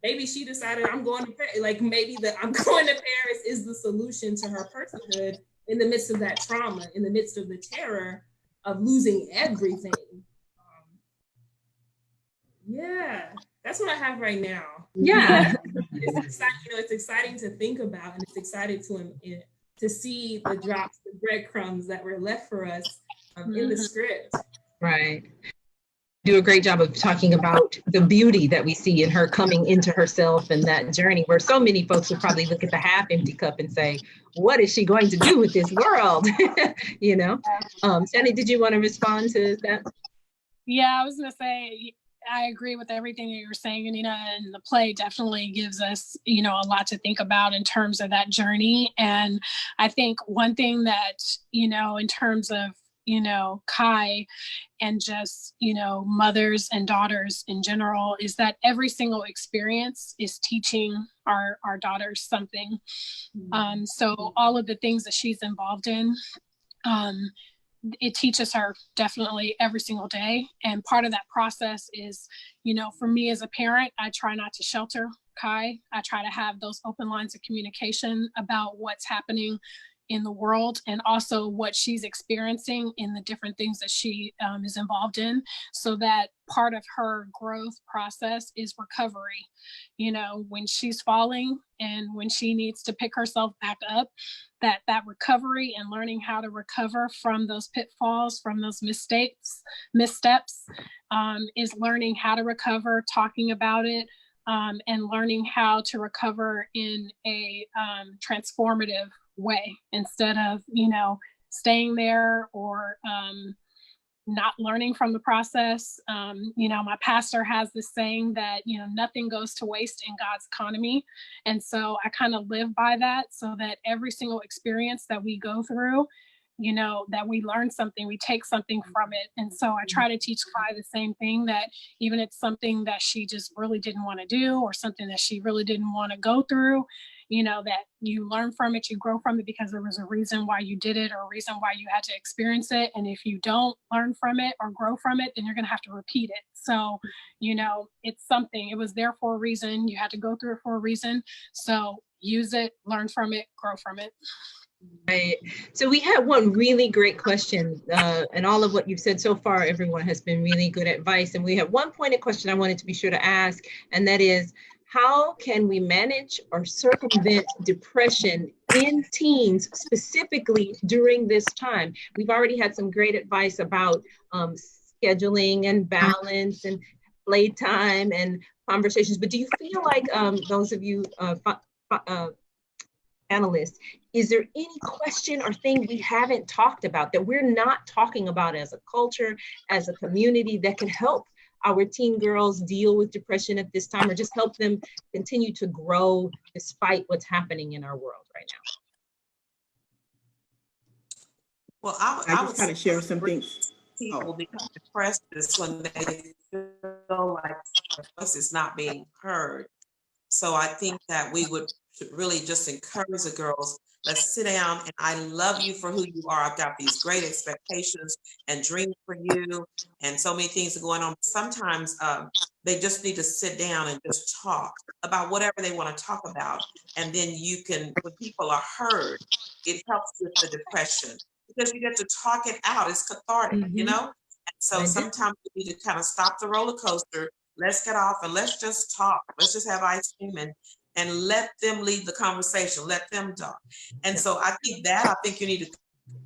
maybe she decided I'm going to Paris, like maybe that I'm going to Paris is the solution to her personhood in the midst of that trauma, in the midst of the terror of losing everything. Yeah, that's what I have right now. Yeah. It's exciting, you know, it's exciting to think about, and it's exciting to see the drops, the breadcrumbs that were left for us in the script. Right. Do a great job of talking about the beauty that we see in her coming into herself and that journey, where so many folks would probably look at the half empty cup and say, what is she going to do with this world? You know, Jenny, did you want to respond to that? Yeah, I was going to say, I agree with everything that you're saying, Anita, and the play definitely gives us, you know, a lot to think about in terms of that journey. And I think one thing that, you know, in terms of, you know, Kai and just, you know, mothers and daughters in general, is that every single experience is teaching our daughters something. So all of the things that she's involved in, it teaches her definitely every single day. And part of that process is, you know, for me as a parent, I try not to shelter Kai. I try to have those open lines of communication about what's happening in the world, and also what she's experiencing in the different things that she is involved in, so that part of her growth process is recovery. You know, when she's falling and when she needs to pick herself back up, that recovery and learning how to recover from those pitfalls, from those missteps, is learning how to recover, talking about it, and learning how to recover in a transformative way, instead of, you know, staying there or not learning from the process. You know, my pastor has this saying that, you know, nothing goes to waste in God's economy. And so I kind of live by that, so that every single experience that we go through, you know, that we learn something, we take something from it. And so I try to teach Kai the same thing, that even if it's something that she just really didn't want to do, or something that she really didn't want to go through, you know, that you learn from it, you grow from it, because there was a reason why you did it, or a reason why you had to experience it. And if you don't learn from it or grow from it, then you're going to have to repeat it. So, you know, it's something, it was there for a reason. You had to go through it for a reason. So use it, learn from it, grow from it. Right. So we had one really great question, and all of what you've said so far, everyone has been really good advice. And we have one pointed question I wanted to be sure to ask, and that is, how can we manage or circumvent depression in teens, specifically during this time? We've already had some great advice about scheduling and balance and playtime and conversations, but do you feel like those of you panelists, is there any question or thing we haven't talked about, that we're not talking about as a culture, as a community, that can help our teen girls deal with depression at this time, or just help them continue to grow despite what's happening in our world right now? Well, I just kind of share some things. People become depressed is when they feel like their voice is not being heard. So I think that we should really just encourage the girls. Let's sit down, and I love you for who you are. I've got these great expectations and dreams for you, and so many things are going on. Sometimes they just need to sit down and just talk about whatever they want to talk about. And then you can, when people are heard, it helps with the depression, because you get to talk it out. It's cathartic, you know? And so sometimes we need to kind of stop the roller coaster. Let's get off and let's just talk. Let's just have ice cream and let them lead the conversation. Let them talk. And so I think you need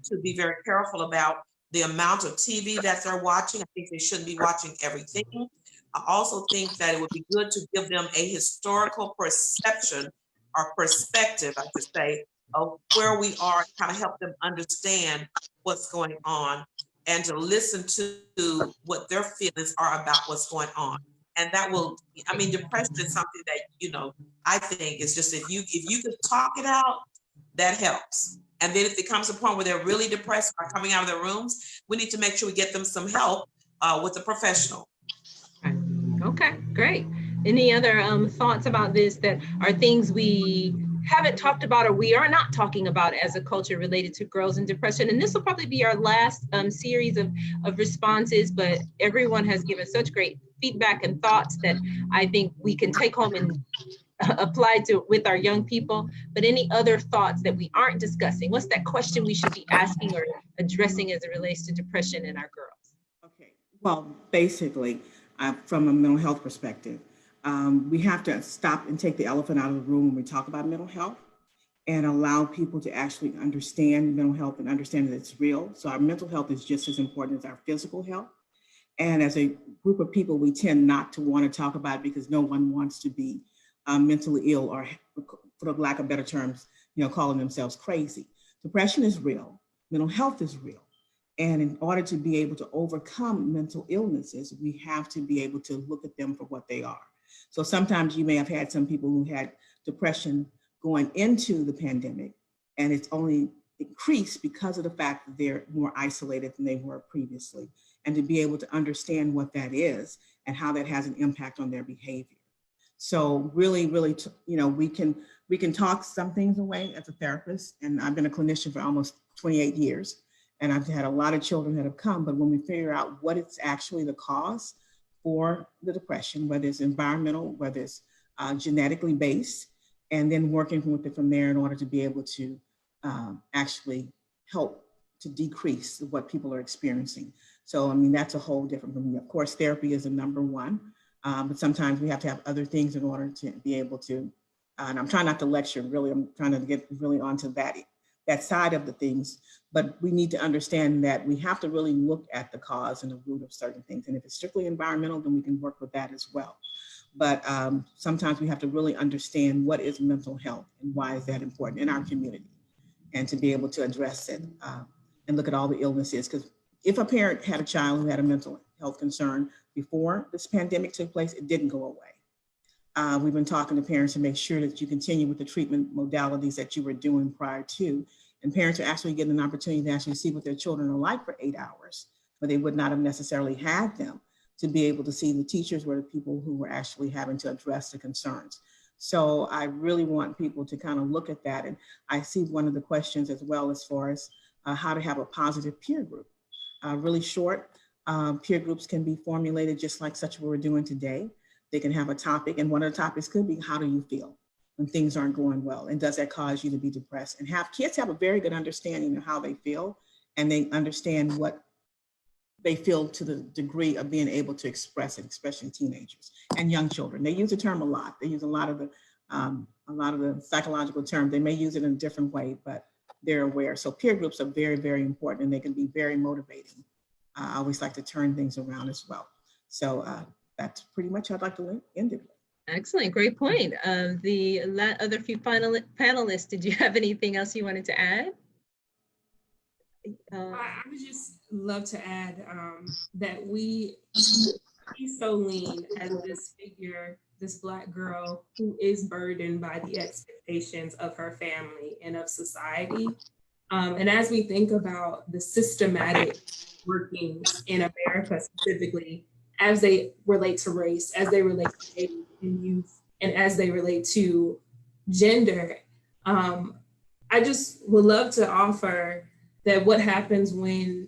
to be very careful about the amount of TV that they're watching. I think they shouldn't be watching everything. I also think that it would be good to give them a historical perception or perspective, I should say, of where we are, and kind of help them understand what's going on, and to listen to what their feelings are about what's going on. And that will, I mean, depression is something that, you know, I think is just, if you can talk it out, that helps. And then if it comes to a point where they're really depressed or coming out of their rooms, we need to make sure we get them some help with a professional. Okay, great. Any other thoughts about this that are things we haven't talked about, or we are not talking about as a culture related to girls and depression? And this will probably be our last series of responses, but everyone has given such great feedback and thoughts that I think we can take home and apply to with our young people. But any other thoughts that we aren't discussing? What's that question we should be asking or addressing as it relates to depression in our girls? Okay, well, basically, from a mental health perspective, we have to stop and take the elephant out of the room when we talk about mental health, and allow people to actually understand mental health and understand that it's real. So our mental health is just as important as our physical health. And as a group of people, we tend not to want to talk about it because no one wants to be mentally ill, or, for the lack of better terms, you know, calling themselves crazy. Depression is real. Mental health is real. And in order to be able to overcome mental illnesses, we have to be able to look at them for what they are. So sometimes you may have had some people who had depression going into the pandemic, and it's only increased because of the fact that they're more isolated than they were previously, and to be able to understand what that is and how that has an impact on their behavior. So really, you know, we can talk some things away as a therapist, and I've been a clinician for almost 28 years, and I've had a lot of children that have come, but when we figure out what it's actually the cause for the depression, whether it's environmental, whether it's genetically based, and then working with it from there in order to be able to actually help to decrease what people are experiencing. So, I mean, that's a whole different from me. Of course, therapy is a number one, but sometimes we have to have other things in order to be able to, and I'm trying not to lecture, really, I'm trying to get really onto that side of the things, but we need to understand that we have to really look at the cause and the root of certain things. And if it's strictly environmental, then we can work with that as well. But sometimes we have to really understand what is mental health and why is that important in our community, and to be able to address it and look at all the illnesses. Because if a parent had a child who had a mental health concern before this pandemic took place, it didn't go away. We've been talking to parents to make sure that you continue with the treatment modalities that you were doing prior to. And parents are actually getting an opportunity to actually see what their children are like for 8 hours, but they would not have necessarily had them to be able to see. The teachers were the people who were actually having to address the concerns. So I really want people to kind of look at that. And I see one of the questions as well as far as how to have a positive peer group. Really short peer groups can be formulated just like such what we're doing today. They can have a topic, and one of the topics could be, how do you feel when things aren't going well? And does that cause you to be depressed? And have kids have a very good understanding of how they feel, and they understand what they feel to the degree of being able to express it, especially teenagers and young children. They use the term a lot. They use a lot of the psychological terms. They may use it in a different way, but they're aware. So peer groups are very, very important, and they can be very motivating. I always like to turn things around as well. So that's pretty much how I'd like to end it with. Excellent, great point. The other few panelists, did you have anything else you wanted to add? I would just love to add that we see Solene as this figure, this Black girl who is burdened by the expectations of her family and of society. And as we think about the systematic workings in America specifically, as they relate to race, as they relate to age and youth, and as they relate to gender, I just would love to offer that what happens when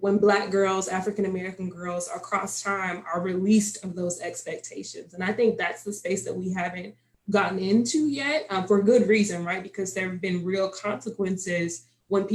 Black girls, African-American girls across time are released of those expectations. And I think that's the space that we haven't gotten into yet, for good reason, right? Because there have been real consequences when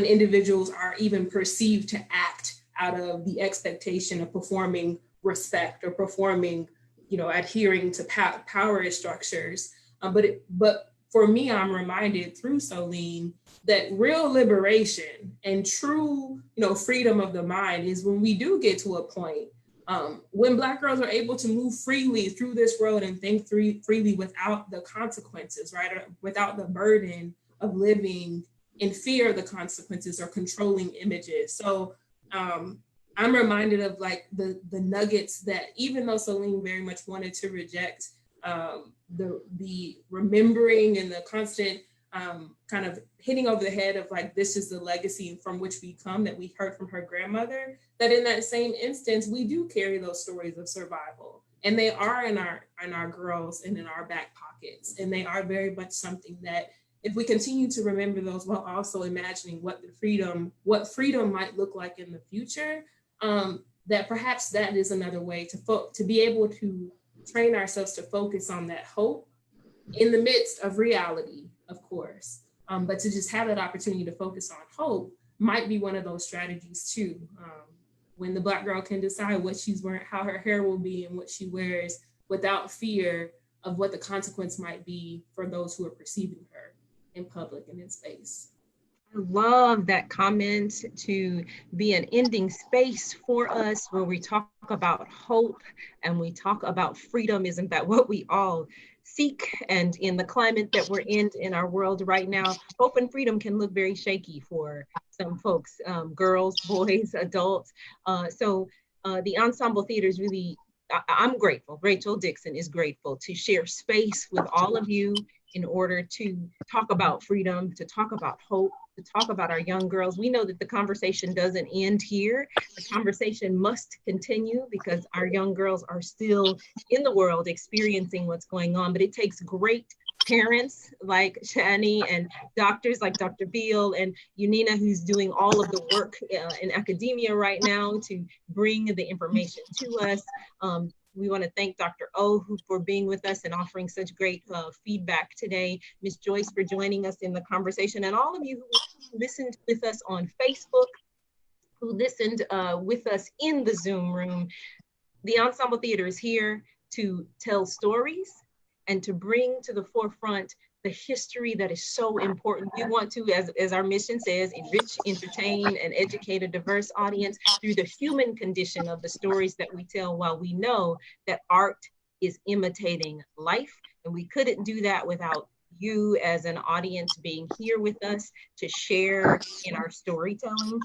individuals are even perceived to act out of the expectation of performing respect or performing, adhering to power structures. But for me, I'm reminded through Solene that real liberation and true, freedom of the mind is when we do get to a point when Black girls are able to move freely through this road and think freely without the consequences, right? Or without the burden of living in fear of the consequences or controlling images. So I'm reminded of like the nuggets that, even though Solene very much wanted to reject the remembering and the constant kind of hitting over the head of like, this is the legacy from which we come, that we heard from her grandmother, that in that same instance, we do carry those stories of survival. And they are in our girls and in our back pockets. And they are very much something that, if we continue to remember those while also imagining what freedom might look like in the future, that perhaps that is another way to be able to train ourselves to focus on that hope in the midst of reality, of course. But to just have that opportunity to focus on hope might be one of those strategies too. When the Black girl can decide what she's wearing, how her hair will be and what she wears, without fear of what the consequence might be for those who are perceiving her in public and in space. I love that comment, to be an ending space for us where we talk about hope and we talk about freedom. Isn't that what we all seek? And in the climate that we're in our world right now, hope and freedom can look very shaky for some folks, girls, boys, adults. So the Ensemble Theatre is really, I'm grateful. Rachel Dickson is grateful to share space with all of you in order to talk about freedom, to talk about hope, to talk about our young girls. We know that the conversation doesn't end here. The conversation must continue because our young girls are still in the world experiencing what's going on, but it takes great parents like Shani and doctors like Dr. Beal and Unina, who's doing all of the work in academia right now to bring the information to us. We want to thank Dr. O for being with us and offering such great feedback today. Ms. Joyce for joining us in the conversation, and all of you who listened with us on Facebook, who listened with us in the Zoom room. The Ensemble Theater is here to tell stories and to bring to the forefront the history that is so important. We want to, as our mission says, enrich, entertain, and educate a diverse audience through the human condition of the stories that we tell, while we know that art is imitating life. And we couldn't do that without you as an audience being here with us to share in our storytelling.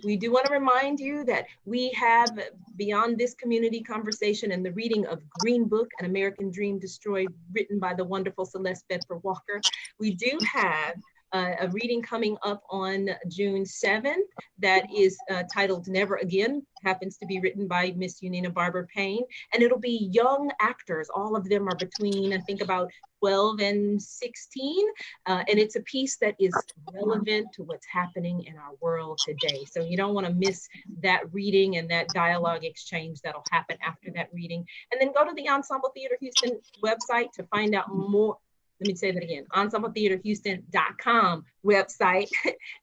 We do want to remind you that we have, beyond this community conversation and the reading of Green Book, An American Dream Destroyed, written by the wonderful Celeste Bedford Walker, we do have a reading coming up on June 7th that is titled Never Again, happens to be written by Miss Unina Barber Payne, and it'll be young actors. All of them are between, I think, about 12 and 16, and it's a piece that is relevant to what's happening in our world today. So you don't want to miss that reading and that dialogue exchange that'll happen after that reading. And then go to the Ensemble Theater Houston website to find out more. Let me say that again, ensembletheaterhouston.com website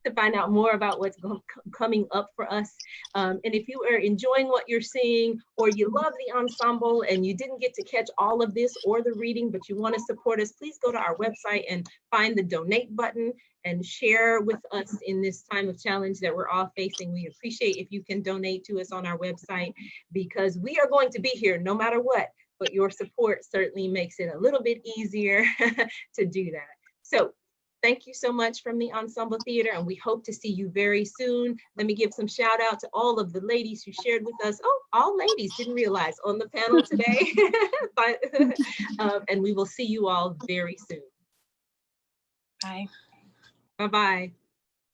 to find out more about what's coming up for us. And if you are enjoying what you're seeing, or you love the ensemble and you didn't get to catch all of this or the reading, but you want to support us, please go to our website and find the donate button and share with us in this time of challenge that we're all facing. We appreciate if you can donate to us on our website, because we are going to be here no matter what. But your support certainly makes it a little bit easier to do that. So thank you so much from the Ensemble Theater, and we hope to see you very soon. Let me give some shout out to all of the ladies who shared with us. Oh, all ladies, didn't realize, on the panel today. And we will see you all very soon. Bye. Bye-bye.